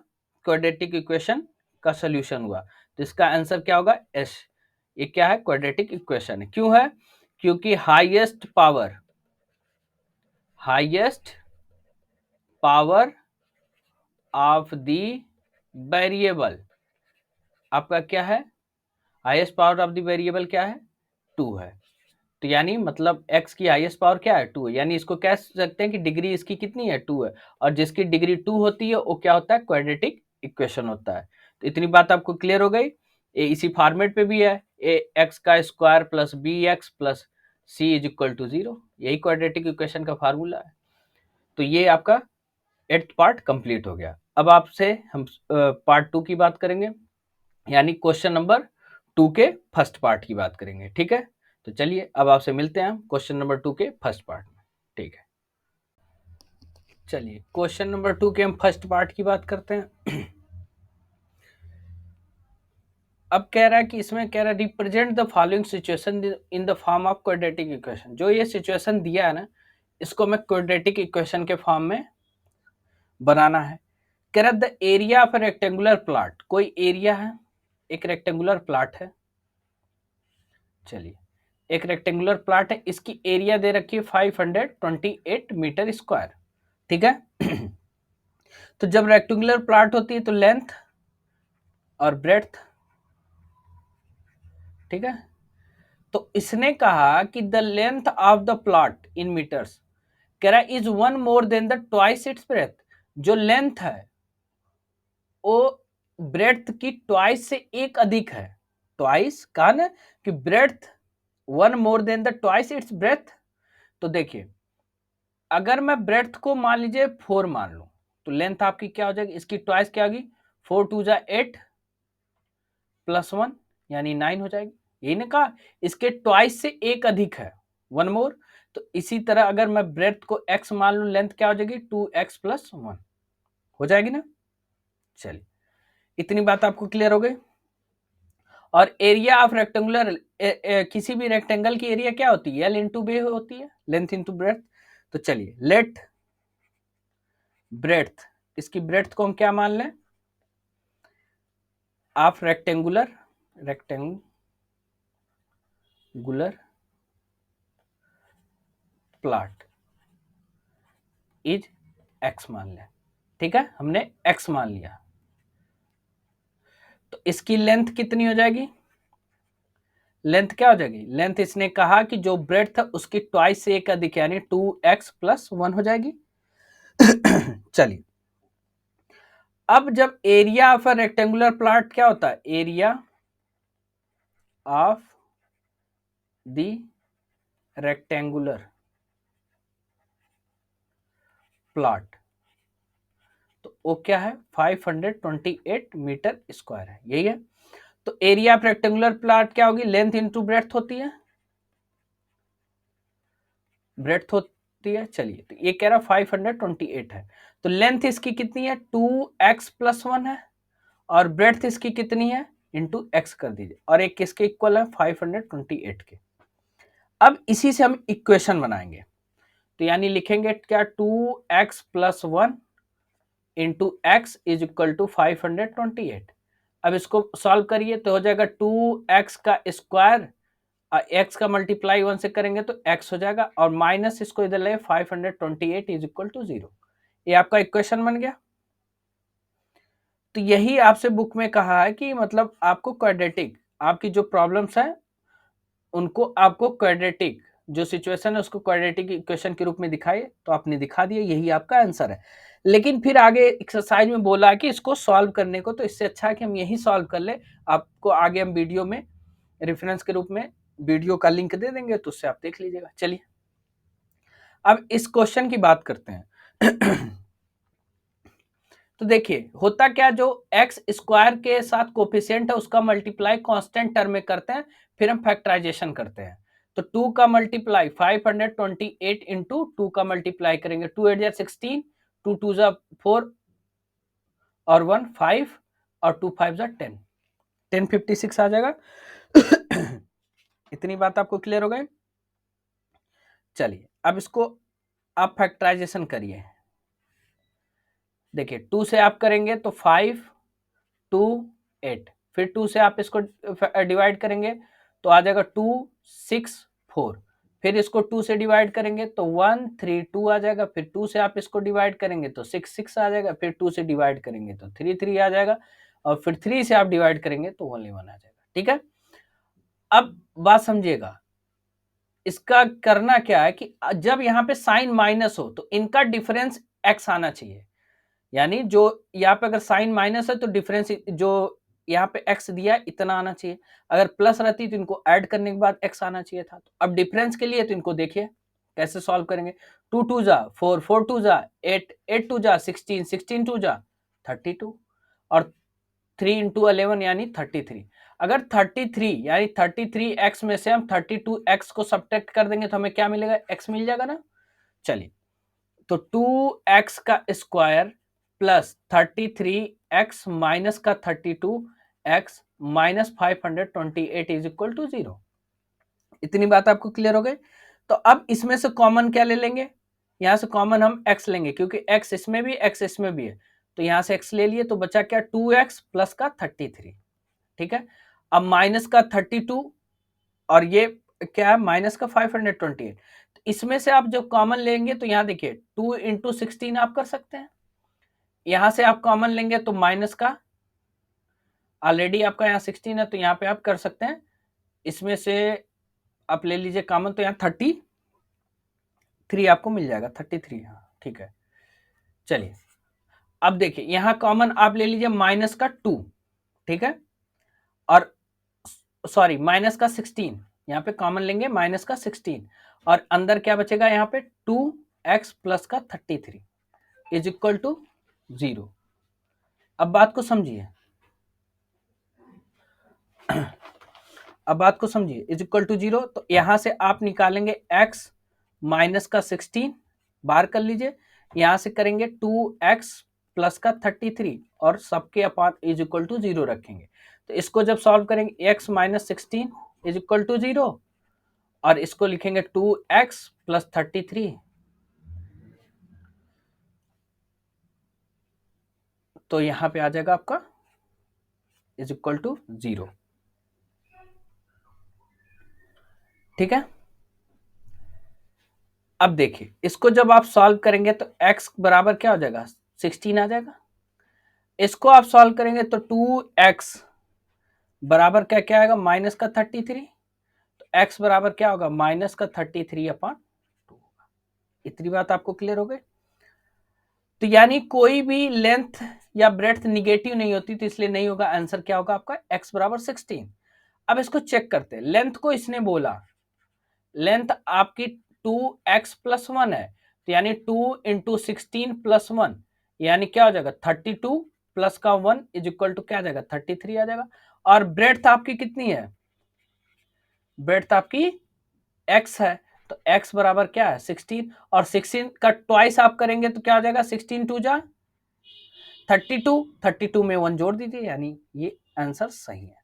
क्वाड्रेटिक इक्वेशन का सोल्यूशन हुआ। तो इसका आंसर क्या होगा, एस। ये क्या है, क्वाड्रेटिक इक्वेशन है। क्यों है, क्योंकि highest power of the variable आपका क्या है, highest power of the variable क्या है, 2 है। तो यानी मतलब x की हाईएस्ट पावर क्या है, 2 है। यानी इसको कह सकते हैं कि डिग्री इसकी कितनी है, 2 है। और जिसकी डिग्री 2 होती है वो क्या होता है, क्वाड्रेटिक इक्वेशन होता है। तो इतनी बात आपको क्लियर हो गई। ये इसी फॉर्मेट पे भी है, ए एक्स का square plus B X plus C is equal to 0, यही क्वाड्रेटिक इक्वेशन का फार्मूला है। तो ये आपका 8th पार्ट कंप्लीट हो गया। अब आपसे हम पार्ट 2 की बात करेंगे, यानी क्वेश्चन नंबर 2 के फर्स्ट पार्ट की बात करेंगे। ठीक है, तो चलिए अब आपसे मिलते हैं हम क्वेश्चन नंबर 2 के फर्स्ट पार्ट में। ठीक है, चलिए क्वेश्चन नंबर 2 के हम फर्स्ट पार्ट की बात करते हैं। अब कह रहा है कि इसमें कह रहा है represent the following situation in the form of quadratic equation. जो ये सिचुएशन दिया है ना, इसको मैं क्वाड्रेटिक इक्वेशन के फॉर्म में बनाना है। कह रहा है the area of rectangular plot, कोई एरिया है, एक रेक्टेंगुलर प्लॉट है। चलिए एक रेक्टेंगुलर प्लॉट है, इसकी एरिया दे रखी है 528 मीटर स्क्वायर। ठीक है। तो जब रेक्टेंगुलर प्लॉट होती है तो लेंथ और ब्रेड्थ, ठीक है। तो इसने कहा कि the length of the plot in metres, कह रहा is 1 more than the twice its breadth. जो लेंथ है वो ब्रेड्थ की ट्वाइस से एक अधिक है। ट्वाइस कहा ना कि breadth 1 more than the twice its breath. तो देखिए अगर मैं ब्रेड्थ को मान लीजिए 4 मान लूं, तो लेंथ आपकी क्या हो जाएगी, इसकी ट्वाइस क्या होगी, 4 2 जा 8 प्लस 1 यानी 9 हो जाएगी। यही ने कहा इसके ट्वाइस से एक अधिक है, 1 मोर। तो इसी तरह अगर मैं ब्रेड्थ को x मान लूं, लेंथ क्या हो जाएगी, 2x प्लस 1 हो जाएगी ना। चलिए इतनी बात आपको क्लियर हो गई। और एरिया ऑफ रेक्टेंगुलर, किसी भी रेक्टेंगल की एरिया क्या होती है, एल इंटू बे होती है, लेंथ इंटू ब्रेड्थ। तो चलिए लेट ब्रेड्थ, इसकी ब्रेड्थ को हम क्या मान लें, of rectangular plot is x मान लें। ठीक है, हमने x मान लिया। तो इसकी लेंथ कितनी हो जाएगी, लेंथ क्या हो जाएगी, लेंथ इसने कहा कि जो ब्रेड्थ है उसकी ट्वाइस से एक अधिक यानी 2x प्लस 1 हो जाएगी। चलिए अब जब area of a rectangular plot क्या होता है, area of the rectangular plot, तो वो क्या है, 528 मीटर स्क्वायर है, यही है। तो एरिया ऑफ रेक्टेंगुलर प्लॉट क्या होगी, लेंथ इंटू ब्रेड्थ होती है, ब्रेड्थ होती है। चलिए तो ये कह रहा 528 है, तो लेंथ इसकी कितनी है, 2x प्लस 1 है, और ब्रेड्थ इसकी कितनी है, इंटू x कर दीजिए, और एक किसके इक्वल है, 528 के। अब इसी से हम इक्वेशन बनाएंगे, तो यानी लिखेंगे क्या, 2x plus 1 into X is equal to 528। अब इसको सॉल्व करिए तो हो जाएगा 2x का स्क्वायर, x का मल्टीप्लाई 1 से करेंगे तो x हो जाएगा, और माइनस इसको इधर ले 528 इज इक्वल टू 0। ये आपका इक्वेशन बन गया। तो यही आपसे बुक में कहा है कि मतलब आपको क्वाड्रेटिक, आपकी जो प्रॉब्लम्स है उनको आपको क्वाड्रेटिक, जो सिचुएशन है उसको क्वाड्रेटिक इक्वेशन के रूप में दिखाइए, तो आपने दिखा दिया, यही आपका आंसर है। लेकिन फिर आगे एक्सरसाइज में बोला कि इसको सॉल्व करने को, तो इससे अच्छा है कि हम यही सॉल्व कर ले। आपको आगे हम वीडियो में रेफरेंस के रूप में वीडियो का लिंक दे देंगे, तो उससे आप देख लीजिएगा। चलिए अब इस क्वेश्चन की बात करते हैं। तो देखिए होता क्या, जो एक्स स्क्वायर के साथ कोफिशिएंट है उसका मल्टीप्लाई कांस्टेंट टर्म में करते हैं, फिर हम फैक्टराइजेशन करते हैं। तो 2 का मल्टीप्लाई 528 इंटू 2 का मल्टीप्लाई करेंगे, 2 8 16, 2 2 4 और 1 5, और 2 5 जा 10, 1056 आ जाएगा। इतनी बात आपको क्लियर हो गई। चलिए अब इसको आप फैक्टराइजेशन करिए। देखिए 2 से आप करेंगे तो 5 2 8, फिर 2 से आप इसको डिवाइड करेंगे तो आ जाएगा 2 6 4, फिर इसको 2 से डिवाइड करेंगे तो 1 3 2 आ जाएगा, फिर 2 से आप इसको डिवाइड करेंगे तो 6 6 आ जाएगा, फिर 2 से डिवाइड करेंगे तो 3 3 आ जाएगा, और फिर 3 से आप डिवाइड करेंगे तो ओनली 1 आ जाएगा। ठीक है, अब बात समझिएगा, इसका करना क्या है कि जब यहाँ पे साइन माइनस हो तो इनका डिफरेंस एक्स आना चाहिए, यानी जो यहाँ पे अगर साइन माइनस है तो डिफरेंस जो यहाँ पे एक्स दिया है इतना आना चाहिए, अगर प्लस रहती तो इनको ऐड करने के बाद एक्स आना चाहिए था। तो अब डिफरेंस के लिए तो इनको देखिए कैसे सॉल्व करेंगे। 2 2 जा 4, 4 2 जा 8, 8 2 जा 16, 16 2 जा 32, और 3 इंटू 11 यानी 33। अगर 33 यानी 33x में से हम 32x को सब्ट्रैक्ट कर देंगे तो हमें क्या मिलेगा, x मिल जाएगा ना। चलिए तो 2x का स्क्वायर प्लस 33x माइनस का 32x minus 528 is equal to 0। इतनी बात आपको क्लियर हो गई। तो अब इसमें से कॉमन क्या ले लेंगे, यहां से कॉमन हम x लेंगे क्योंकि x इसमें भी x इसमें भी है, तो यहां से x ले लिए तो बचा क्या 2x प्लस का 33। ठीक है, अब माइनस का 32 और ये क्या है माइनस का 528, तो इसमें से आप जब कॉमन लेंगे तो यहाँ देखिए 2 इंटू 16 आप कर सकते हैं, यहां से आप कॉमन लेंगे तो माइनस का ऑलरेडी आपका यहाँ 16 है तो यहाँ पे आप कर सकते हैं, इसमें से आप ले लीजिए कॉमन तो यहाँ 33 आपको मिल जाएगा, 33। हाँ ठीक है, चलिए अब देखिए यहाँ कॉमन आप ले लीजिए माइनस का 2, ठीक है, और सॉरी माइनस का 16, यहाँ पे कॉमन लेंगे माइनस का 16, और अंदर क्या बचेगा यहाँ पे 2x प्लस का 33 इज इक्वल टू 0। अब बात को समझिए, अब बात को समझिए, इज इक्वल टू 0, तो यहां से आप निकालेंगे x माइनस का 16 बाहर कर लीजिए, यहां से करेंगे 2x प्लस का 33 और सबके अपान इज इक्वल टू 0 रखेंगे। तो इसको जब सॉल्व करेंगे x minus 16 is equal to 0 और इसको लिखेंगे 2x प्लस 33, तो यहां पे आ जाएगा आपका इज इक्वल टू 0। ठीक है, अब देखिए इसको जब आप सॉल्व करेंगे तो x बराबर क्या हो जाएगा 16 आ जाएगा, इसको आप सॉल्व करेंगे तो 2x बराबर क्या क्या आएगा माइनस का 33, तो x बराबर क्या होगा माइनस का 33 अपॉन 2। इतनी बात आपको क्लियर हो गई। तो यानी कोई भी लेंथ या ब्रेड्थ निगेटिव नहीं होती तो इसलिए नहीं होगा, आंसर क्या होगा आपका x बराबर 16। अब इसको चेक करते हैं, लेंथ को इसने बोला लेंथ आपकी 2x प्लस 1 है, तो यानी 2 इंटू 16 प्लस 1 यानी क्या हो जाएगा 32 प्लस का 1 इज इक्वल टू क्या आ जाएगा 33 आ जाएगा। और ब्रेड्थ आपकी कितनी है, ब्रेड्थ आपकी x है, तो x बराबर क्या है 16, और 16 का ट्वाइस आप करेंगे तो क्या हो जाएगा 16 टू जा 32, 32 में 1 जोड़ दीजिए, यानी ये आंसर सही है।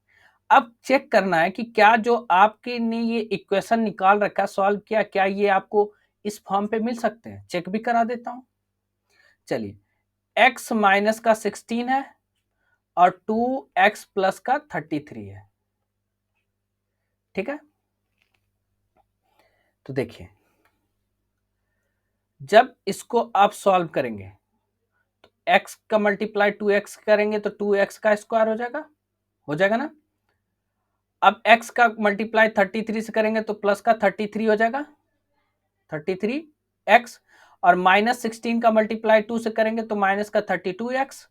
अब चेक करना है कि क्या जो आपके ने ये इक्वेशन निकाल रखा सॉल्व किया, क्या ये आपको इस फॉर्म पे मिल सकते हैं, चेक भी करा देता हूं। चलिए x माइनस का 16 है और 2x प्लस का 33 है। ठीक है, तो देखिए जब इसको आप सॉल्व करेंगे तो x का मल्टीप्लाई 2x करेंगे तो 2x का स्क्वायर हो जाएगा ना। अब x का मल्टीप्लाई 33 से करेंगे तो प्लस का 33 हो जाएगा 33x, और माइनस 16 का मल्टीप्लाई 2 से करेंगे तो माइनस का 32x,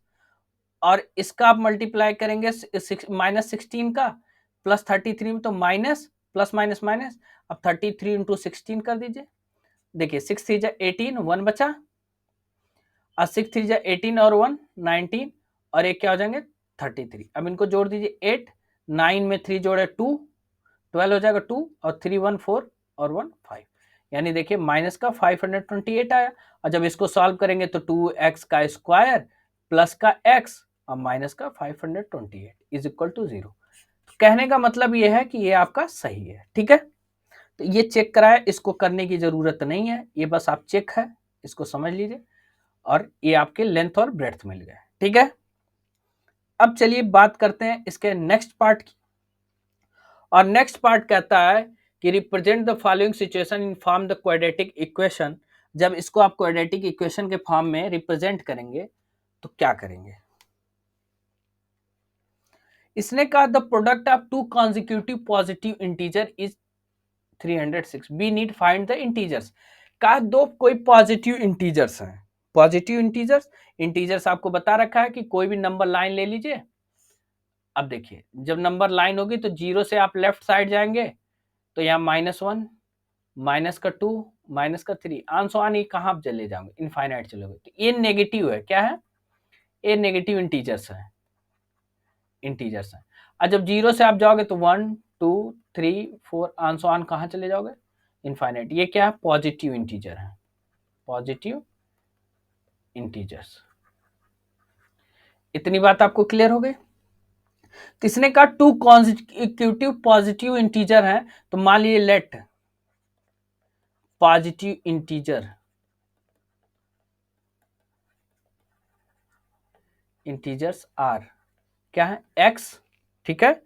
और इसका आप मल्टीप्लाई करेंगे माइनस 16 का प्लस 33 में तो माइनस प्लस माइनस माइनस, अब 33 इंटू 16 कर दीजिए। देखिए 6 3 जा 18, 1 बचा, और 6 3 जा 18 और 1 19, और एक क्या हो जाएंगे 33। अब इनको जोड़ दीजिए 8, 9 में 3 जोड़े 2, 12 हो जाएगा 2, और 3 1 4 और 1 5, यानी देखिए माइनस का 528 आया। और जब इसको सॉल्व करेंगे तो 2x का स्क्वायर प्लस का x और माइनस का 528 इज इक्वल टू 0। कहने का मतलब ये है कि ये आपका सही है, ठीक है। तो ये चेक कराए, इसको करने की जरूरत नहीं है, ये बस आप चेक है, इसको समझ लीजिए, और ये आपके लेंथ और ब्रेड्थ मिल गए, ठीक है। अब चलिए बात करते हैं इसके नेक्स्ट पार्ट की, और नेक्स्ट पार्ट कहता है कि represent the following situation in form the quadratic equation. जब इसको आप क्वाड्रेटिक इक्वेशन के फॉर्म में रिप्रेजेंट करेंगे तो क्या करेंगे। इसने कहा the product of two consecutive positive integer is 306, we need find the integers. कहा दो कोई पॉजिटिव इंटीजर्स हैं, पॉजिटिव इंटीजर्स, इंटीजर्स आपको बता रखा है कि कोई भी नंबर लाइन ले लीजिए। अब देखिए जब नंबर लाइन होगी तो जीरो से आप लेफ्ट साइड जाएंगे तो यहाँ -1, -2, -3, आंसो आनी कहाँ आप चले जाओगे, इनफाइनाइट चलोगे, तो ये नेगेटिव है, क्या है, ये नेगेटिव इंटीजर्स है, इंटीजर्स है। और जब जीरो से आप जाओगे तो 1, 2, 3, 4 आंसो आन कहाँ चले जाओगे, इनफाइनाइट। ये क्या है, पॉजिटिव इंटीजर है, पॉजिटिव इंटीजर्स। इतनी बात आपको क्लियर हो गई। किसने कहा टू कॉन्जिक्यूटिव पॉजिटिव इंटीजर है, तो मान लीजिए let positive integer, integers are क्या है, x, ठीक है।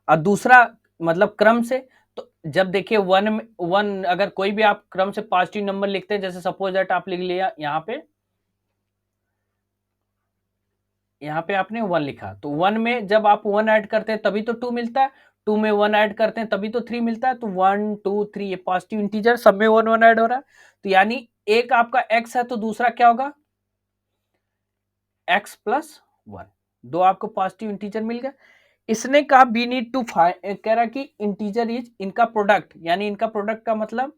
और दूसरा मतलब क्रम से, तो जब देखिए वन अगर कोई भी आप क्रम से पॉजिटिव नंबर लिखते हैं, जैसे सपोज दैट आप लिख लिया यहाँ पे आपने 1 लिखा, तो 1 में जब आप 1 ऐड करते हैं तभी तो 2 मिलता है, 2 में 1 ऐड करते हैं तभी तो 3 मिलता है, तो 1, 2, 3 ये पॉजिटिव इंटीजर सब में 1 1 ऐड हो रहा है, तो यानी एक आपका x है तो दूसरा क्या होगा, x प्लस 1, दो आपको पॉजिटिव इंटीजर मिल गया। इसने कहा बी नीड टू फाइंड, कह रहा कि इंटीजर इज इनका प्रोडक्ट, यानी इनका प्रोडक्ट का मतलब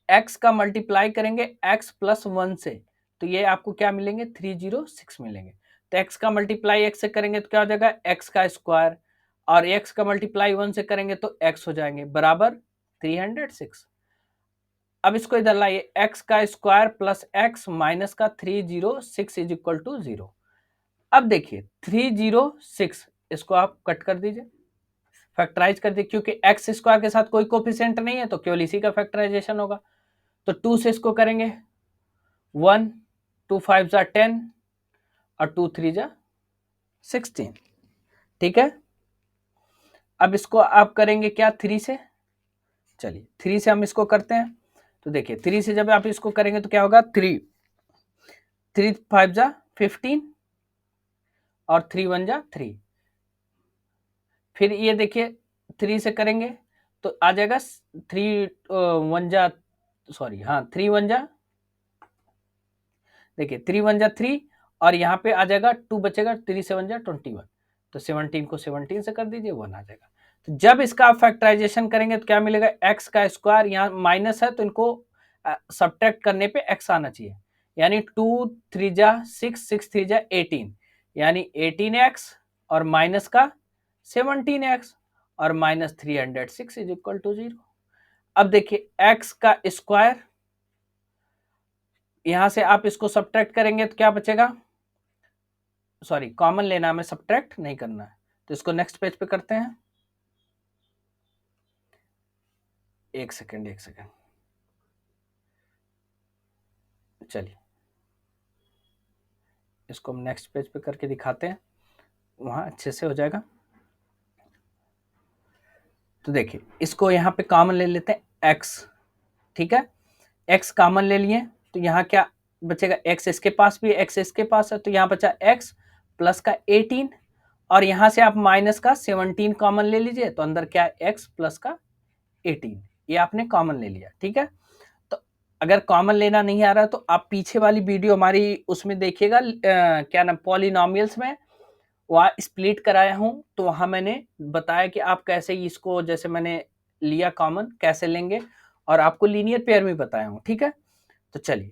x का मल्टीप्लाई करेंगे x प्लस 1 से, तो ये आपको क्या मिलेंगे, 306 मिलेंगे। तो x का मल्टीप्लाई x से करेंगे तो क्या हो जाएगा, x का स्क्वायर, और x का मल्टीप्लाई 1 से करेंगे तो x हो जाएंगे बराबर 306। अब इसको इधर लाइए, x का स्क्वायर प्लस x माइनस का 306 इज इक्वल टू 0। अब देखिए 306 इसको आप कट कर दीजिए, फैक्टराइज कर दीजिए, क्योंकि एक्स स्क्वायर के साथ कोई कोफिशिएंट नहीं है तो केवल इसी का फैक्टराइजेशन होगा। तो 2 से इसको करेंगे 1, 2 5 जा 10 और 2 3 जा 16, ठीक है। अब इसको आप करेंगे क्या 3 से, चलिए 3 से हम इसको करते हैं, तो देखिए 3 से जब आप इसको करेंगे तो क्या होगा, 3 5 जा 15 और 3 1 जा 3। फिर ये देखिए 3 से करेंगे तो आ जाएगा 3 1 जा, सॉरी हाँ 3 1 जा, देखिए 3 1 जा 3 और यहाँ पे आ जाएगा 2 बचेगा, 3 7 जा 21, तो 17 को 17 से कर दीजिए 1 आ जाएगा। तो जब इसका आप फैक्टराइजेशन करेंगे तो क्या मिलेगा, x का स्क्वायर, यहाँ माइनस है तो इनको सब्ट्रैक्ट करने पे x आना चाहिए, यानी 2 3 जा 6, 6 3 जा 18, यानी 18x और माइनस का 17x और माइनस 306 इज इक्वल टू 0। अब देखिए x का स्क्वायर, यहां से आप इसको सब्ट्रैक्ट करेंगे तो क्या बचेगा, सॉरी कॉमन लेना है, हमें सब्ट्रैक्ट नहीं करना है, तो इसको नेक्स्ट पेज पे करते हैं। एक सेकेंड चलिए इसको हम नेक्स्ट पेज पे करके दिखाते हैं, वहां अच्छे से हो जाएगा। तो देखिए इसको यहाँ पे कॉमन ले लेते हैं x, ठीक है, x कॉमन ले लिए तो यहाँ क्या बचेगा, x इसके पास भी है, x इसके पास है, तो यहाँ बचा x प्लस का 18 और यहाँ से आप माइनस का 17 कॉमन ले लीजिए, तो अंदर क्या है x प्लस का 18, ये आपने कॉमन ले लिया, ठीक है। तो अगर कॉमन लेना नहीं आ रहा तो आप पीछे वाली वीडियो हमारी उसमें देखिएगा, क्या नाम पॉलिनोमियल्स में, वहाँ स्प्लिट कराया हूँ, तो वहाँ मैंने बताया कि आप कैसे इसको, जैसे मैंने लिया कॉमन कैसे लेंगे, और आपको लीनियर पेयर में बताया हूँ, ठीक है। तो चलिए,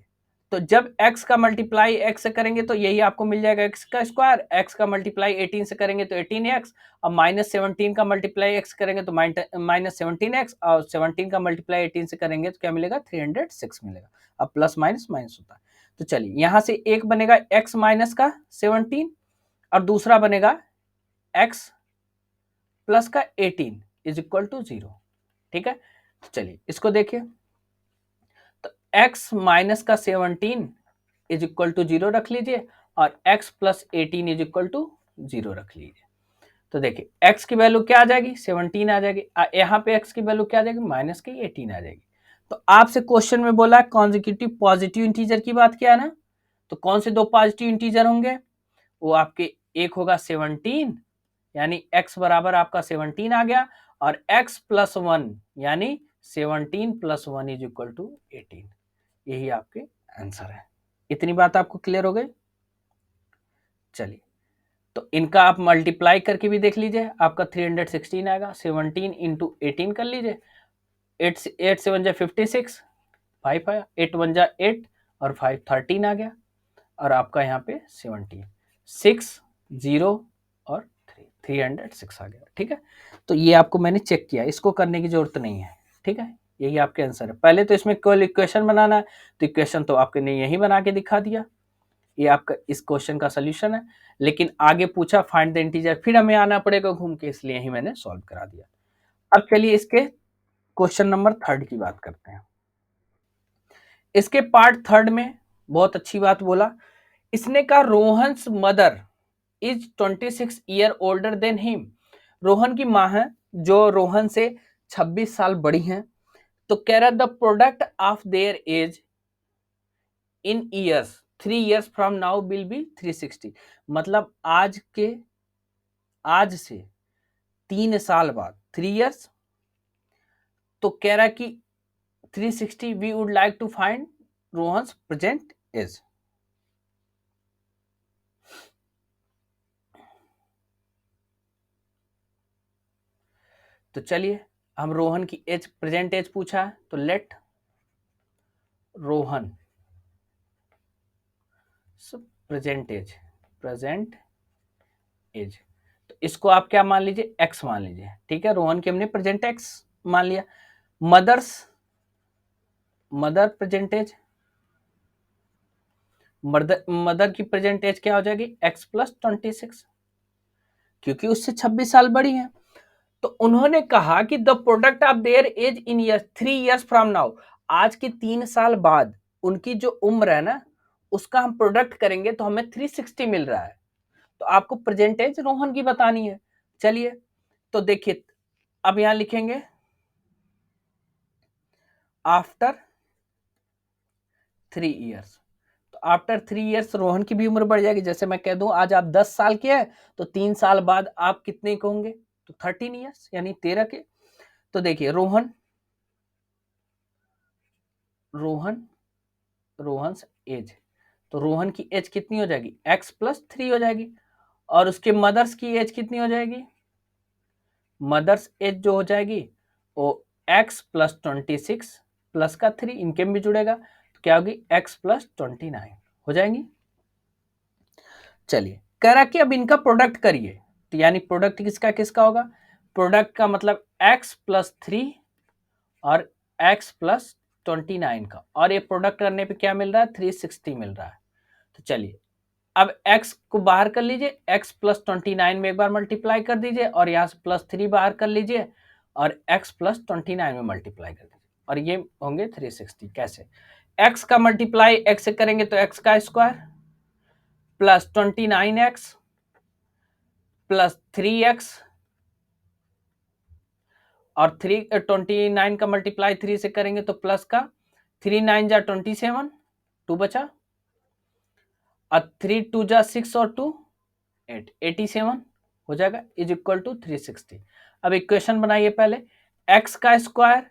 तो जब x का मल्टीप्लाई x से करेंगे तो यही आपको मिल जाएगा x का स्क्वायर, x का मल्टीप्लाई 18 से करेंगे तो 18x, और माइनस 17 का मल्टीप्लाई x करेंगे तो माइनस 17x, और 17 का मल्टीप्लाई 18 से करेंगे तो क्या मिलेगा, 306 मिलेगा। अब प्लस माइनस माइनस होता है, तो चलिए यहाँ से एक बनेगा x माइनस का 17 और दूसरा बनेगा x प्लस का 18 इज इक्वल टू 0। ठीक है, तो चलिए इसको देखिए, तो x माइनस का 17 इज इक्वल टू 0 रख लीजिए और x plus 18 is equal to 0 रख लीजिए। तो देखिए x की वैल्यू क्या आ जाएगी, 17 आ जाएगी, यहाँ पे x की वैल्यू क्या आ जाएगी, माइनस की 18 आ जाएगी। तो आपसे क्वेश्चन में बोला कॉन्जिक्यूटिव पॉजिटिव इंटीजर की बात किया ना, तो कौन से दो पॉजिटिव इंटीजर होंगे, वो आपके एक होगा 17 यानी x बराबर आपका 17 आ गया, और x प्लस 1 यानी 17 प्लस 1 इज इक्वल टू 18। यही आपके आंसर है। इतनी बात आपको क्लियर हो गई। चलिए, तो इनका आप मल्टीप्लाई करके भी देख लीजिए, आपका 316 आएगा। 17 इंटू 18 कर लीजिए, 8 7 जा 56, 5 आया, 8 1 जा 8 और 5 13 आ गया, और आपका यहाँ पे 17 6 0 और 306 आ गया। ठीक है, तो ये आपको मैंने चेक किया, इसको करने की जरूरत नहीं है। ठीक है, यही आपके आंसर है। पहले तो इसमें केवल इक्वेशन बनाना है, तो इक्वेशन तो आपके ने यही बना के दिखा दिया, ये आपका इस क्वेश्चन का सोल्यूशन है। लेकिन आगे पूछा फाइंड द इंटीजर, फिर हमें आना पड़ेगा घूम के, इसलिए यही मैंने सॉल्व करा दिया। अब चलिए इसके क्वेश्चन नंबर 3 की बात करते हैं। इसके पार्ट 3 में बहुत अच्छी बात बोला इसने, कहा Rohan's mother is 26 year older than him. Rohan की मां है जो रोहन से 26 साल बड़ी हैं। तो कह रहा the product of their age in years 3 years from now will be 360। मतलब आज से 3 साल बाद 3 ईयर्स, तो कह रहा कि 360 we would like to find Rohan's present age. तो चलिए हम रोहन की एज प्रेजेंट एज पूछा है, तो लेट रोहन प्रेजेंट एज, तो इसको आप क्या मान लीजिए, एक्स मान लीजिए। ठीक है, रोहन की हमने प्रेजेंट एक्स मान लिया। मदर प्रेजेंट एज, मदर की प्रेजेंट एज क्या हो जाएगी, एक्स प्लस 26, क्योंकि उससे 26 साल बड़ी है। तो उन्होंने कहा कि the product of their age in year 3 years from now, आज के 3 साल बाद उनकी जो उम्र है ना, उसका हम प्रोडक्ट करेंगे तो हमें 360 मिल रहा है। तो आपको प्रेजेंट एज रोहन की बतानी है। चलिए, तो देखिए अब यहां लिखेंगे आफ्टर 3 ईयर्स। तो आफ्टर 3 ईयर्स रोहन की भी उम्र बढ़ जाएगी। जैसे मैं कह दूं आज आप 10 साल के हैं, तो 3 साल बाद आप कितने के होंगे, तो 13 ईयर्स यानी 13 के। तो देखिए रोहन एज, तो रोहन की एज कितनी हो जाएगी, x प्लस 3 हो जाएगी, और उसके मदर्स की एज कितनी हो जाएगी, मदर्स एज जो हो जाएगी वो x प्लस 26 प्लस का 3, इनके में भी जुड़ेगा, तो क्या होगी x प्लस 29 हो जाएंगी। चलिए, कह रहा कि अब इनका प्रोडक्ट करिए, तो यानी प्रोडक्ट किसका किसका होगा, प्रोडक्ट का मतलब x प्लस 3 और x प्लस 29 का, और ये प्रोडक्ट करने पे क्या मिल रहा है, 360 मिल रहा है। तो चलिए अब x को बाहर कर लीजिए, x प्लस 29 में एक बार मल्टीप्लाई कर दीजिए, और यहाँ से प्लस 3 बाहर कर लीजिए और x प्लस 29 में मल्टीप्लाई कर दीजिए, और ये होंगे 360। कैसे, x का मल्टीप्लाई x से करेंगे तो x का square plus 29x plus 3x, और 29 का मल्टीप्लाई 3 से करेंगे तो प्लस का 3 9 जा 27, 2 बचा, और 3 2 जा 6 और 2 8, 87 हो जाएगा इज इक्वल टू 360। अब इक्वेशन बनाइए पहले, x का स्क्वायर,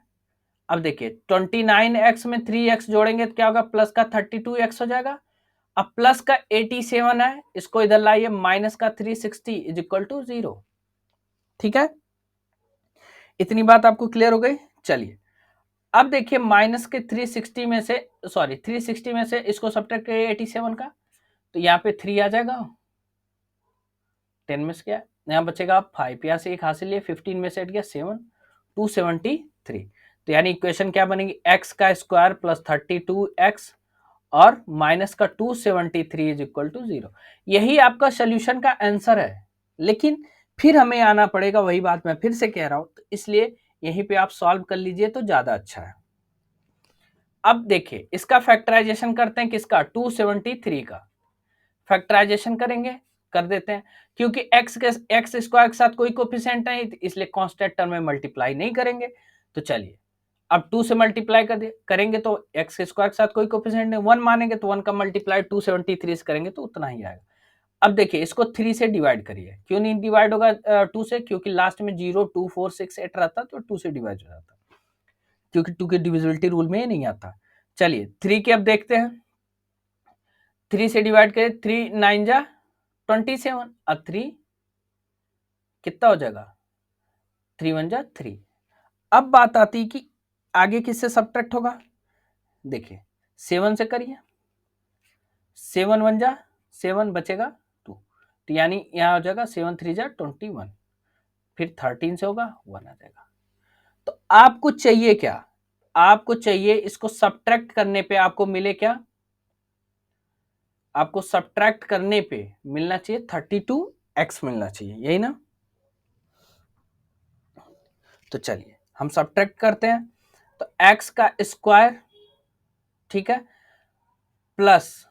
अब देखिए 29x में 3x जोड़ेंगे तो क्या होगा, प्लस का 32x हो जाएगा। अब प्लस का 87 है, इसको इधर लाइए, माइनस का 360 इज इक्वल टू 0। ठीक है, इतनी बात आपको क्लियर हो गई। चलिए अब देखिए माइनस के 360 में से, सॉरी 360 में से इसको सब्ट्रैक्ट करिए 87 का, तो यहाँ पे 3 आ जाएगा, 10 में से क्या यहाँ बचेगा 5, यहाँ से एक हासिल लिया, 15 में से हट गया 7, 273। तो यानी इक्वेशन क्या बनेगी, x का स्क्वायर प्लस 32x और माइनस का 273 इज इक्वल टू 0। यही आपका सोल्यूशन का आंसर है, लेकिन फिर हमें आना पड़ेगा, वही बात मैं फिर से कह रहा हूं, तो इसलिए यहीं पे आप सॉल्व कर लीजिए तो ज्यादा अच्छा है। अब देखिए इसका फैक्टराइजेशन करते हैं, किसका 273 का फैक्टराइजेशन करेंगे, कर देते हैं, क्योंकि एक्स स्क्वायर के साथ कोई कोफिशिएंट नहीं इसलिए कांस्टेंट टर्म में मल्टीप्लाई नहीं करेंगे। तो चलिए अब 2 से मल्टीप्लाई करेंगे तो एक्स स्क्वायर के साथ कोई कोफिशिएंट नहीं, 1 मानेंगे तो 1 का मल्टीप्लाई 273 से करेंगे तो उतना ही आएगा। अब देखिए इसको 3 से डिवाइड करिए, क्यों नहीं डिवाइड होगा 2 से, क्योंकि लास्ट में 0 2 4 6 8 रहता तो 2 से डिवाइड हो जाता, क्योंकि 2 के डिविजिबिलिटी रूल में ये नहीं आता। चलिए 3 के अब देखते हैं, 3 से डिवाइड करें, 3 9 जा 27 और 3 कितना हो जाएगा, 3 1 जा 3। अब बात आती कि आगे किससे सब्ट्रैक्ट होगा, देखिए 7 से करिए, 7 1 जा 7 बचेगा 2, तो यानी यहां हो जाएगा 7 3 जा 21, फिर 13 से होगा 1 आ जाएगा। तो आपको चाहिए क्या, आपको चाहिए इसको सब्ट्रैक्ट करने पे आपको मिले क्या, आपको सब्ट्रैक्ट करने पे मिलना चाहिए 32x मिलना चाहिए, यही ना। तो चलिए हम सब्ट्रैक्ट करते हैं, तो x का स्क्वायर, ठीक है, प्लस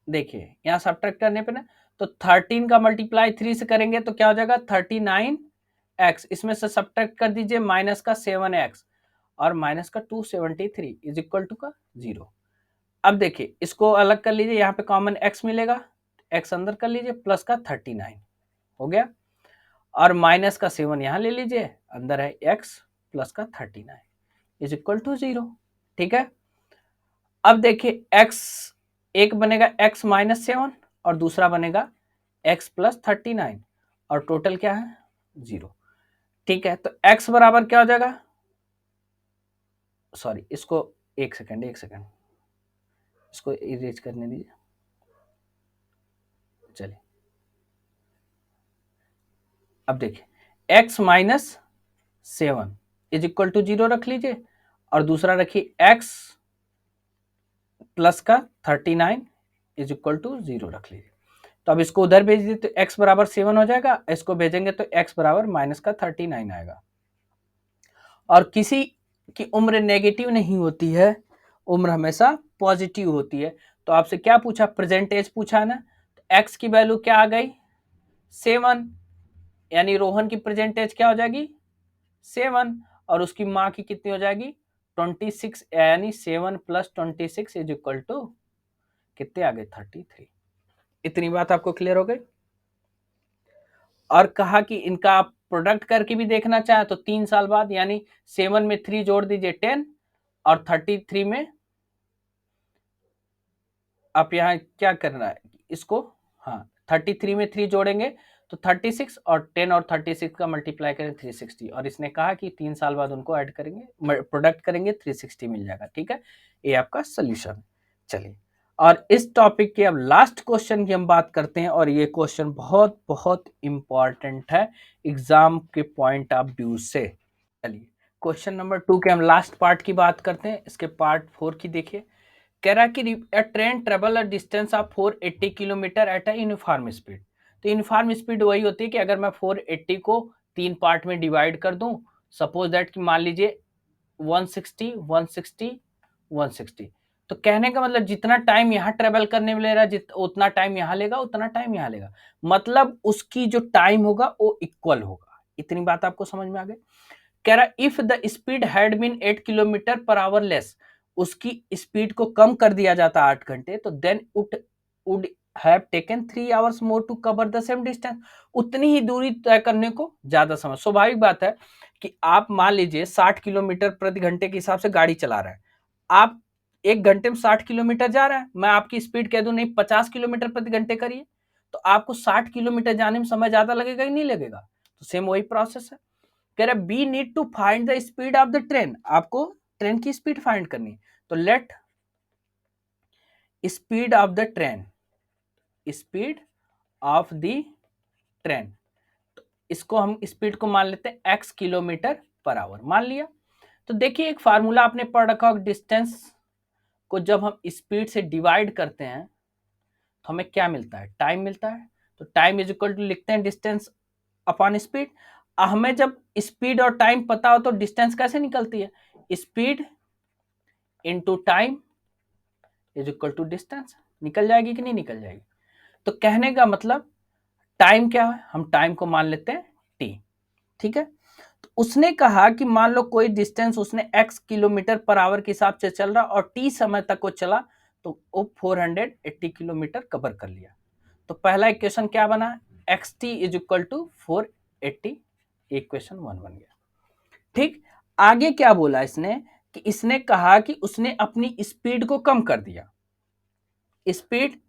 देखिए यहां सब्ट्रैक्ट करने पे ना, तो 13 का मल्टीप्लाई 3 से करेंगे तो क्या हो जाएगा 39x, इसमें से सब्ट्रैक्ट कर दीजिए माइनस का 7x और माइनस का 273 इज इक्वल टू का 0। अब देखिए इसको अलग कर लीजिए, यहाँ पे कॉमन x मिलेगा, x अंदर कर लीजिए, प्लस का 39 हो गया, और माइनस का 7 यहां ले लीजिए, अंदर है x प्लस का 39 इज इक्वल टू 0। ठीक है, अब देखिए x एक बनेगा x माइनस 7 और दूसरा बनेगा x प्लस 39 और टोटल क्या है 0। ठीक है, तो x बराबर क्या हो जाएगा, सॉरी इसको एक सेकंड इसको इरेज करने दीजिए, चलिए अब देखिए x minus 7 is equal to 0 रख लीजिए, और दूसरा रखिए x प्लस का 39 इज इक्वल टू 0 रख लीजिए। तो अब इसको उधर भेज दीजिए तो x बराबर 7 हो जाएगा, इसको भेजेंगे तो x बराबर माइनस का 39 आएगा। और किसी की उम्र नेगेटिव नहीं होती है, उम्र हमेशा पॉजिटिव होती है। तो आपसे क्या पूछा, प्रेजेंट एज पूछा है ना, तो x की वैल्यू क्या आ गई 7, यानी रोहन की प्रेजेंट एज क्या हो जाएगी 7, और उसकी माँ की कितनी हो जाएगी 26, यानी 7 प्लस 26 इज इक्वल टू कितने आ गए 33। इतनी बात आपको क्लियर हो गई। और कहा कि इनका आप प्रोडक्ट करके भी देखना चाहे तो 3 साल बाद, यानी 7 में 3 जोड़ दीजिए 10, और 33 में आप यहाँ क्या करना है इसको, हाँ 33 में 3 जोड़ेंगे तो 36, और 10 और 36 का मल्टीप्लाई करें 360, और इसने कहा कि 3 साल बाद उनको ऐड करेंगे, प्रोडक्ट करेंगे 360 मिल जाएगा। ठीक है, ये आपका सोल्यूशन। चलिए, और इस टॉपिक के अब लास्ट क्वेश्चन की हम बात करते हैं, और ये क्वेश्चन बहुत बहुत इंपॉर्टेंट है एग्जाम के पॉइंट ऑफ व्यू से। चलिए क्वेश्चन नंबर 2 के हम लास्ट पार्ट की बात करते हैं, इसके पार्ट 4 की देखिए। कह रहा है कि a train travel a distance of 480 kilometre at a uniform speed. तो यूनिफॉर्म स्पीड वही होती है कि अगर मैं 480 को 3 पार्ट में डिवाइड कर दूं, सपोज दैट कि मान लीजिए 160 160 160, तो कहने का मतलब जितना टाइम यहाँ ट्रेवल करने में ले रहा है उतना टाइम यहाँ लेगा, उतना टाइम यहाँ लेगा, मतलब उसकी जो टाइम होगा वो इक्वल होगा। इतनी बात आपको समझ में आ गई। कह रहा if the speed had been 8 kilometre per hour less, उसकी स्पीड को कम कर दिया जाता 8 घंटे, तो then it would have taken 3 hours more to cover the same distance, उतनी ही दूरी तय करने को ज्यादा समय। स्वाभाविक बात है कि आप मान लीजिए 60 किलोमीटर प्रति घंटे के हिसाब से गाड़ी चला रहे हैं, आप 1 घंटे में 60 किलोमीटर जा रहा है, मैं आपकी स्पीड कह दूं नहीं 50 किलोमीटर प्रति घंटे करिए, तो आपको 60 किलोमीटर जाने में समय ज्यादा लगेगा ही नहीं लगेगा। तो सेम वही प्रोसेस है। कह रहा we need to find the speed of the train, आपको ट्रेन की स्पीड फाइंड करनी है, तो let speed of the train, speed of the train, तो इसको हम स्पीड को मान लेते हैं x किलोमीटर पर आवर मान लिया। तो देखिए एक फार्मूला आपने पढ़ रखा होगा डिस्टेंस को जब हम स्पीड से डिवाइड करते हैं तो हमें क्या मिलता है, टाइम मिलता है। तो टाइम इज इक्वल टू लिखते हैं डिस्टेंस अपॉन स्पीड। हमें जब स्पीड और टाइम पता हो तो डिस्टेंस कैसे निकलती है, speed into time is equal to distance. निकल जाएगी कि नहीं निकल जाएगी। तो कहने का मतलब टाइम क्या है, हम टाइम को मान लेते हैं टी, ठीक है। तो उसने कहा कि मान लो कोई डिस्टेंस उसने x किलोमीटर पर आवर के हिसाब से चल रहा और t समय तक वो चला तो वो 480 किलोमीटर कवर कर लिया। तो पहला इक्वेशन क्या बना, x t is equal to 480, equation 1 बन गया। ठीक, आगे क्या बोला इसने कि इसने कहा कि उसने अपनी स्पीड को कम कर दिया। स्पीड,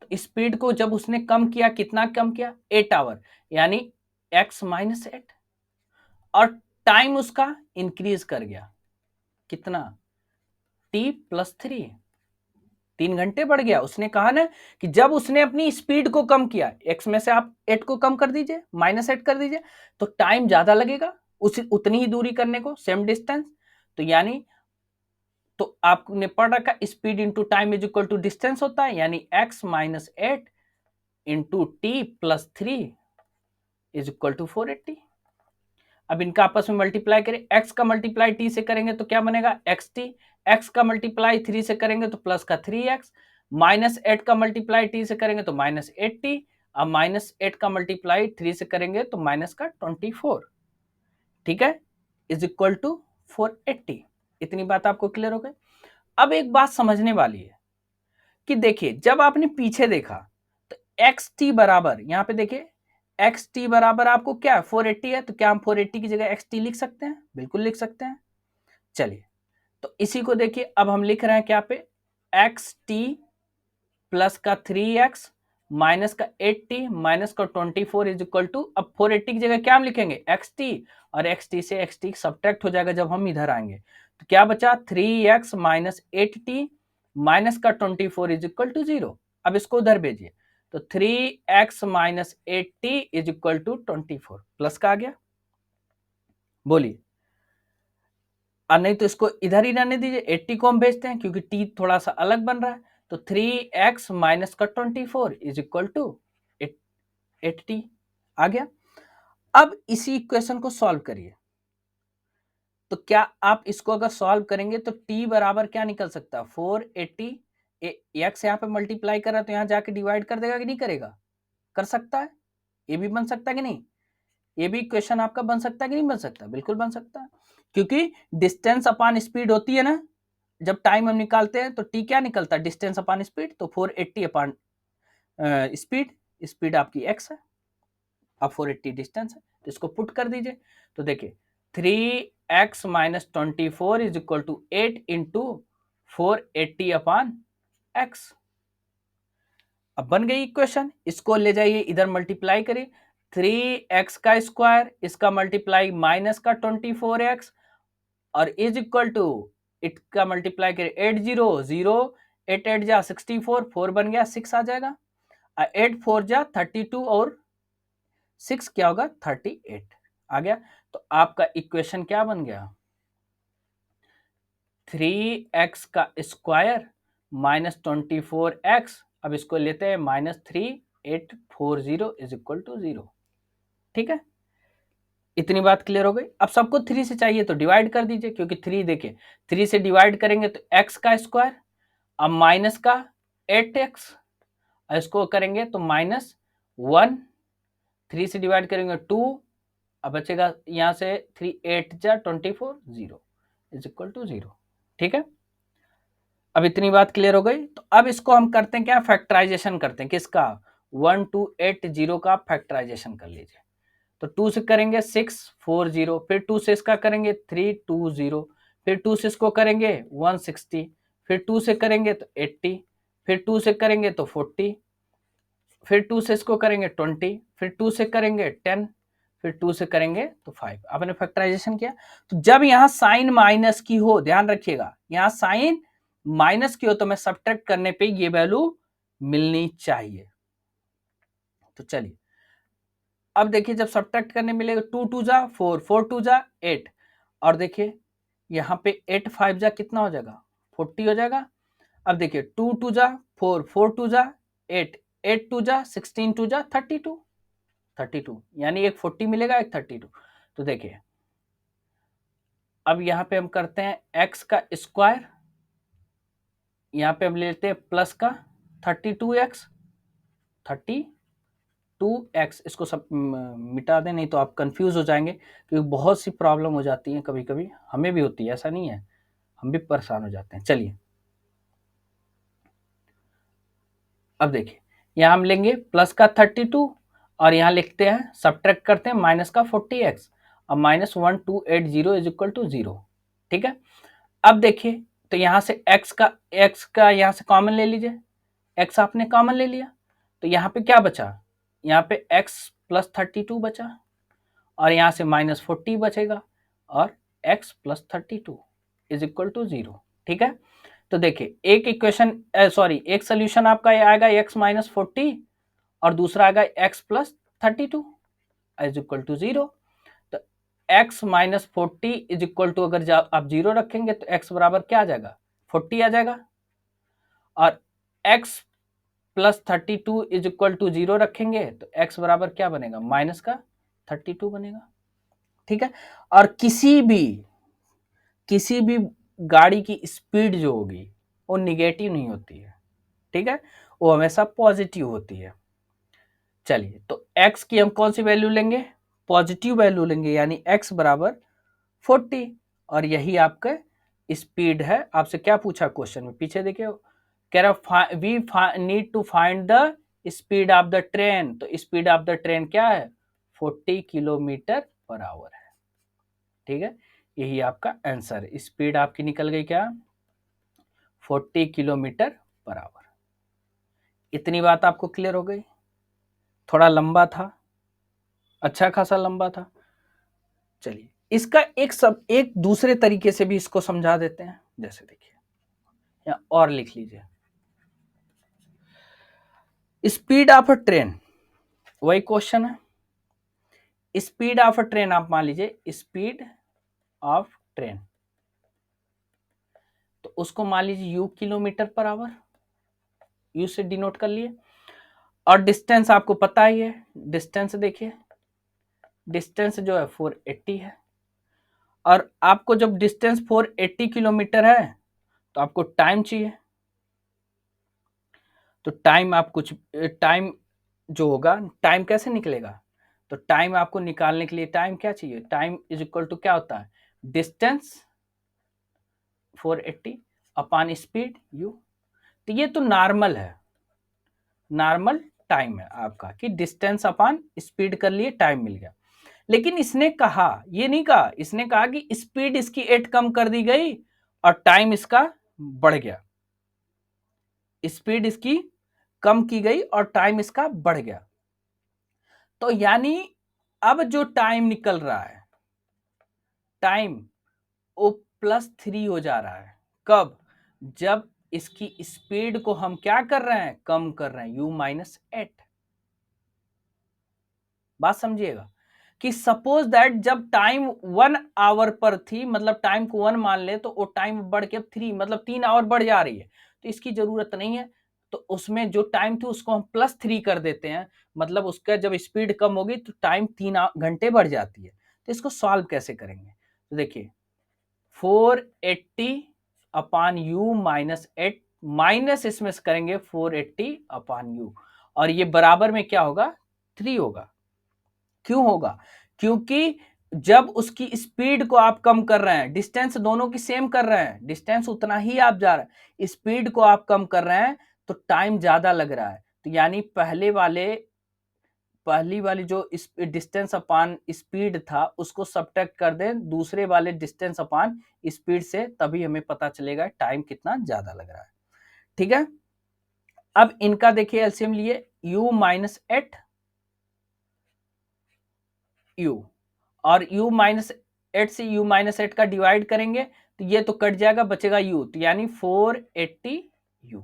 तो स्पीड को जब उसने कम किया, कितना कम किया, 8 आवर, यानी x माइनस 8, और टाइम उसका इंक्रीज कर गया, कितना, t प्लस 3, 3 घंटे बढ़ गया। उसने कहा ना कि जब उसने अपनी स्पीड को कम किया, x में से आप 8 को कम कर दीजिए, माइनस 8 कर दीजिए, तो टाइम ज्यादा लगेगा उतनी ही दूरी करने को, सेम डिस्टेंस। तो यानी तो आपने पढ़ रखा speed into time is equal to distance होता है, यानी x minus 8 into t plus 3 is equal to 480। अब इनका आपस में मल्टीप्लाई करें, x का मल्टीप्लाई t से करेंगे तो क्या बनेगा, xt, x का मल्टीप्लाई 3 से करेंगे तो प्लस का 3x, माइनस 8 का मल्टीप्लाई t से करेंगे तो माइनस 8t, अब माइनस 8 का मल्टीप्लाई 3 से करेंगे तो माइनस का 24, ठीक है, इज इक्वल टू 480। इतनी बात आपको क्लियर हो गई। अब एक बात समझने वाली है कि देखिए जब आपने पीछे देखा तो एक्स टी बराबर, यहां पे देखिए एक्स टी बराबर आपको क्या है, 480 है, तो क्या हम 480 की जगह एक्स टी लिख सकते हैं, बिल्कुल लिख सकते हैं। चलिए तो इसी को देखिए, अब हम लिख रहे हैं क्या पे, एक्स टी प्लस का 3x माइनस का 8t माइनस का 24 इज इक्वल टू, अब 480 की जगह क्या हम लिखेंगे, एक्स टी, और एक्स टी से एक्स टी सब्ट्रैक्ट हो जाएगा जब हम इधर आएंगे, तो क्या बचा 3x माइनस 8t माइनस का 24 इज इक्वल टू 0। अब इसको उधर भेजिए, तो 3x minus 8t is equal to 24, plus का आ गया, बोलिए। और नहीं तो इसको इधर ही रहने दीजिए, 80 को हम भेजते हैं क्योंकि t थोड़ा सा अलग बन रहा है, तो 3x माइनस का 24 इज इक्वल टू 80 आ गया। अब इसी इक्वेशन को सॉल्व करिए, तो क्या आप इसको अगर सॉल्व करेंगे तो t बराबर क्या निकल सकता है, 480, x यहाँ पे मल्टीप्लाई कर रहा है तो यहाँ जाके डिवाइड कर देगा कि नहीं करेगा, कर सकता है, ये भी बन सकता है कि नहीं, ये भी इक्वेशन आपका बन सकता है कि नहीं बन सकता, बिल्कुल बन सकता है, क्योंकि डिस्टेंस अपॉन स्पीड होती है ना, जब टाइम हम निकालते हैं तो टी क्या निकलता है, डिस्टेंस अपॉन स्पीड, तो 480 अपॉन स्पीड, स्पीड आपकी x है, अब 480 डिस्टेंस है, तो इसको पुट कर दीजिए, तो देखिए 3x minus 24 is equal to 8 into 480 upon x। अब बन गई इक्वेशन, इसको ले जाइए इधर मल्टीप्लाई करिए, 3x का स्क्वायर, इसका मल्टीप्लाई माइनस का 24x, और इज इक्वल टू इसका मल्टीप्लाई करिए 8 0 0, 8 8 जा 64, 4 बन गया, 6 आ जाएगा, 8 4 जा 32 और 6 क्या होगा, 38 आ गया। तो आपका इक्वेशन क्या बन गया, 3x का स्क्वायर माइनस 24x, अब इसको लेते हैं माइनस 3840 इज इक्वल टू 0, ठीक है। इतनी बात क्लियर हो गई। अब सबको 3 से चाहिए तो डिवाइड कर दीजिए, क्योंकि 3 देखिए 3 से डिवाइड करेंगे तो x का स्क्वायर, अब माइनस का 8x, इसको करेंगे तो माइनस 1, 3 से डिवाइड करेंगे 2, अब बचेगा यहां से 3 8 जा 24 0 इज इक्वल टू 0, ठीक है। अब इतनी बात क्लियर हो गई। तो अब इसको हम करते हैं क्या, फैक्टराइजेशन करते हैं, किसका, 1280 का फैक्टराइजेशन कर लीजिए, तो 2 से करेंगे 640, फिर 2 से इसका करेंगे 320, फिर 2 से इसको करेंगे 160, फिर 2 से करेंगे तो 80, फिर 2 से करेंगे तो 40, फिर 2 से इसको करेंगे 20, फिर 2 से करेंगे 10, फिर 2 से करेंगे तो 5। आपने फैक्टराइजेशन किया, तो जब यहां साइन माइनस की हो, ध्यान रखिएगा, यहां साइन माइनस की हो तो मैं सब्ट्रैक्ट करने पे ये वैल्यू मिलनी चाहिए। तो चलिए अब देखिए जब सब्ट्रैक्ट करने मिलेगा, 2 2 जा 4, 4 2 जा 8, और देखिए यहाँ पे 8 5 जा कितना हो जाएगा, 40 हो जाएगा, अब देखिए 2 टू जा 4, 4 टू जा 8, 8 टू जा 16 टू जा 32, 32 यानी एक 40 मिलेगा, एक 32। तो देखिए अब यहाँ पे हम करते हैं x का स्क्वायर, यहाँ पे हम लेते हैं प्लस का 32x, 32x, इसको सब मिटा दें, नहीं तो आप कंफ्यूज हो जाएंगे, क्योंकि बहुत सी प्रॉब्लम हो जाती है, कभी कभी हमें भी होती है, ऐसा नहीं है, हम भी परेशान हो जाते हैं। चलिए अब देखिए यहाँ हम लेंगे प्लस का 32 और यहाँ लिखते हैं, सब्ट्रैक्ट करते हैं माइनस का 40x, अब -1280 इज इक्वल टू 0। ठीक है, अब देखिए तो यहाँ से x का यहाँ से कॉमन ले लीजिए, x आपने कॉमन ले लिया, तो यहाँ पे क्या बचा, यहाँ पे x प्लस 32 बचा, और यहाँ से -40 बचेगा, और x plus 32 is equal to 0। ठीक है, तो देखिए एक इक्वेशन सॉरी एक सोल्यूशन आपका ये आएगा x माइनस 40 और दूसरा आएगा x plus 32 is equal to 0। तो x minus 40 is equal to, अगर आप 0 रखेंगे तो x बराबर क्या आ जाएगा, 40 आ जाएगा, और x plus 32 is equal to 0 रखेंगे तो x बराबर क्या बनेगा, माइनस का 32 बनेगा। ठीक है, और किसी भी गाड़ी की स्पीड जो होगी वो निगेटिव नहीं होती है। ठीक है, वो हमेशा पॉजिटिव होती है। चलिए तो x की हम कौन सी वैल्यू लेंगे, पॉजिटिव वैल्यू लेंगे, यानी x बराबर 40, और यही आपका स्पीड है। आपसे क्या पूछा क्वेश्चन में, पीछे देखिए कह रहा we need to find the speed of the train, तो स्पीड ऑफ द ट्रेन क्या है, 40 किलोमीटर पर आवर है। ठीक है, यही आपका आंसर है, स्पीड आपकी निकल गई क्या, 40 किलोमीटर पर आवर। इतनी बात आपको क्लियर हो गई, थोड़ा लंबा था, अच्छा खासा लंबा था। चलिए इसका एक दूसरे तरीके से भी इसको समझा देते हैं, जैसे देखिए या और लिख लीजिए, स्पीड ऑफ अ ट्रेन, वही क्वेश्चन है, स्पीड ऑफ अ ट्रेन आप मान लीजिए, स्पीड ऑफ ट्रेन, तो उसको मान लीजिए you kilometre per our, you से डिनोट कर लिए, और डिस्टेंस आपको पता ही है, डिस्टेंस देखिए, डिस्टेंस जो है 480 है, और आपको जब डिस्टेंस 480 किलोमीटर है तो आपको टाइम चाहिए, तो टाइम आप कुछ टाइम जो होगा, टाइम कैसे निकलेगा, तो टाइम आपको निकालने के लिए टाइम क्या चाहिए, टाइम इज इक्वल टू क्या होता है, डिस्टेंस 480 अपॉन स्पीड यू। तो ये तो नॉर्मल है, नॉर्मल टाइम है आपका, कि डिस्टेंस अपॉन स्पीड कर लिए टाइम मिल गया। लेकिन इसने कहा, ये नहीं कहा, इसने कहा कि स्पीड इसकी 8 कम कर दी गई और टाइम इसका बढ़ गया, स्पीड इसकी कम की गई और टाइम इसका बढ़ गया। तो यानी अब जो टाइम निकल रहा है, टाइम वो +3 हो जा रहा है, कब, जब इसकी स्पीड को हम क्या कर रहे हैं, कम कर रहे हैं, u-8। बात समझिएगा कि सपोज दैट जब टाइम 1 आवर पर थी, मतलब टाइम को 1 मान ले, तो वो टाइम बढ़ के 3, मतलब 3 आवर बढ़ जा रही है, तो इसकी जरूरत नहीं है, तो उसमें जो टाइम थी उसको हम +3 कर देते हैं, मतलब उसका जब स्पीड कम होगी तो टाइम 3 घंटे बढ़ जाती है। तो इसको सॉल्व कैसे करेंगे, तो देखिए 480 अपॉन u-8, माइनस इसमें से करेंगे 480 अपॉन u, और ये बराबर में क्या होगा, 3 होगा। क्यों होगा, क्योंकि जब उसकी स्पीड को आप कम कर रहे हैं, डिस्टेंस दोनों की सेम कर रहे हैं, डिस्टेंस उतना ही आप जा रहे हैं, स्पीड को आप कम कर रहे हैं तो टाइम ज्यादा लग रहा है, तो यानी पहली वाली जो डिस्टेंस अपान स्पीड था उसको सब्ट्रैक्ट कर दें दूसरे वाले डिस्टेंस अपान स्पीड से, तभी हमें पता चलेगा टाइम कितना ज्यादा लग रहा है। ठीक है, अब इनका देखिए एलसीएम लिए, u-8 u, और u-8 से u-8 का डिवाइड करेंगे तो ये तो कट जाएगा, बचेगा u, तो यानी 480 u।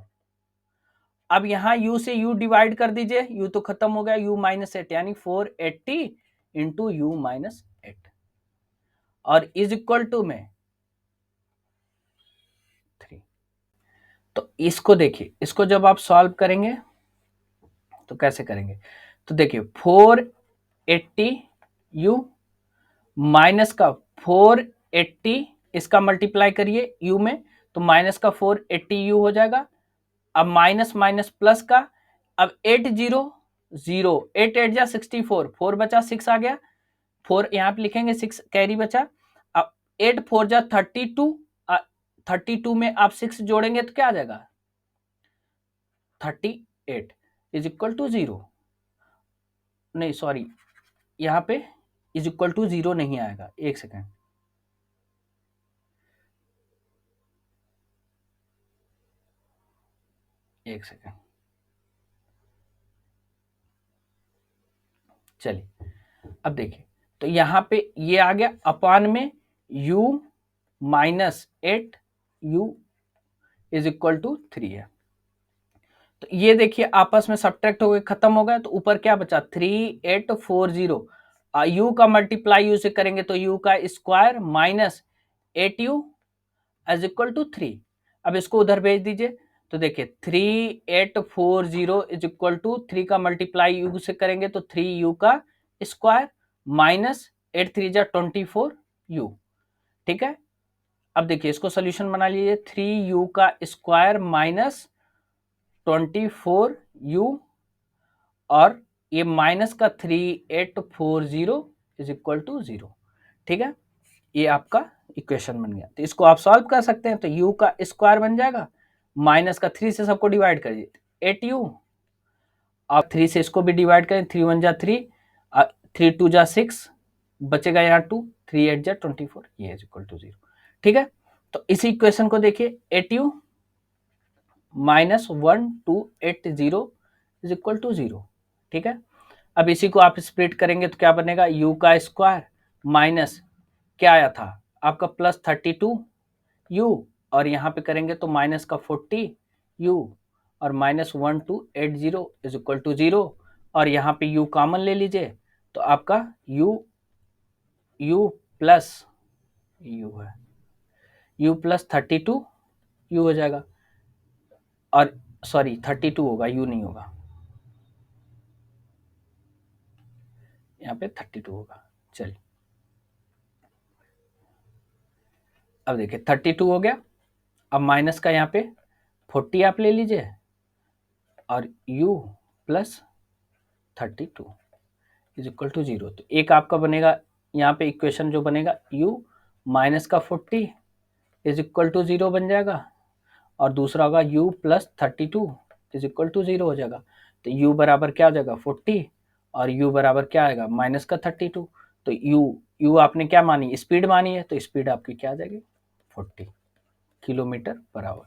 अब यहां u से u डिवाइड कर दीजिए, u तो खत्म हो गया, u-8 यानी 480 इंटू u-8, और इज इक्वल टू में 3। तो इसको देखिए, इसको जब आप सॉल्व करेंगे तो कैसे करेंगे, तो देखिए 480 यू माइनस का 480, इसका मल्टीप्लाई करिए यू में, तो माइनस का 480 यू हो जाएगा। अब माइनस माइनस प्लस का, अब 8 8 जा 64, 4 बचा 6 आ गया, 4 यहाँ पे लिखेंगे, 6 कैरी बचा। अब 8 4 जा 32, 32 में आप 6 जोड़ेंगे तो क्या आ जाएगा, 38 इज इक्वल टू 0, नहीं सॉरी, यहाँ पे इज इक्वल टू 0 नहीं आएगा, एक सेकेंड, एक सेकेंड, चलिए अब देखिए, तो यहाँ पे ये आ गया अपान में u minus 8 u is equal to 3 है। तो ये देखिए आपस में सब्ट्रैक्ट हो गए, खत्म हो गया, तो ऊपर क्या बचा 3840, u का मल्टीप्लाई u से करेंगे तो u का square minus 8u is equal to 3। अब इसको उधर भेज दीजिए, तो देखिए 3840 इज इक्वल टू 3 का मल्टीप्लाई यू से करेंगे तो 3u का स्क्वायर माइनस 8 3 जा 24 u, ठीक है। अब देखिए इसको सोल्यूशन बना लीजिए, 3u का स्क्वायर माइनस 24u और ये माइनस का 3840 इज इक्वल टू 0, ठीक है। ये आपका इक्वेशन बन गया। तो इसको आप सॉल्व कर सकते हैं, तो u का स्क्वायर बन जाएगा, माइनस का 3 से सबको डिवाइड कर दीजिए 8u, आप 3 से इसको भी डिवाइड करें, 3 1 जा 3, 3 2 जा 6, बचेगा यहाँ 2, 3 8 जा 24, ये इज इक्वल टू 0, ठीक है। तो इसी इक्वेशन को देखिए 8u minus 1280 is equal to 0, ठीक है। अब इसी को आप स्प्लिट करेंगे तो क्या बनेगा, u का स्क्वायर माइनस क्या आया था आपका प्लस 32u, और यहाँ पे करेंगे तो माइनस का 40u और माइनस 1280 इज इक्वल टू 0, और यहाँ पे u कॉमन ले लीजिए तो आपका u प्लस u है, u प्लस 32u हो जाएगा, और सॉरी 32 होगा, u नहीं होगा, यहाँ पे 32 होगा। चलिए अब देखिए 32 हो गया, अब माइनस का यहाँ पे 40 आप ले लीजिए और u plus 32 is equal to 0। तो एक आपका बनेगा यहाँ पे इक्वेशन जो बनेगा u माइनस का 40 इज इक्वल टू 0 बन जाएगा, और दूसरा होगा u plus 32 is equal to 0 हो जाएगा। तो u बराबर क्या हो जाएगा 40 और u बराबर क्या आएगा माइनस का 32। तो u आपने क्या मानी, स्पीड मानी है, तो स्पीड आपकी क्या आ जाएगी 40 किलोमीटर पर आवर,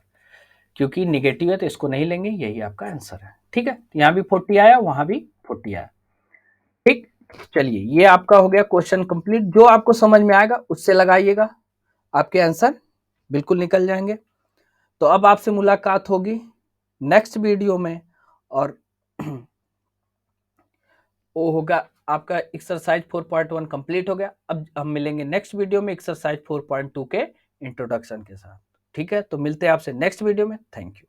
क्योंकि निगेटिव है तो इसको नहीं लेंगे, यही आपका आंसर है, ठीक है। यहाँ भी 40 आया, वहां भी 40 आया, ठीक। चलिए ये आपका हो गया क्वेश्चन कंप्लीट, जो आपको समझ में आएगा उससे लगाइएगा, आपके आंसर बिल्कुल निकल जाएंगे। तो अब आपसे मुलाकात होगी नेक्स्ट वीडियो में, और वो होगा आपका एक्सरसाइज 4.1 कंप्लीट हो गया। अब हम मिलेंगे नेक्स्ट वीडियो में एक्सरसाइज 4.2 के इंट्रोडक्शन के साथ, ठीक है। तो मिलते हैं आपसे नेक्स्ट वीडियो में, थैंक यू।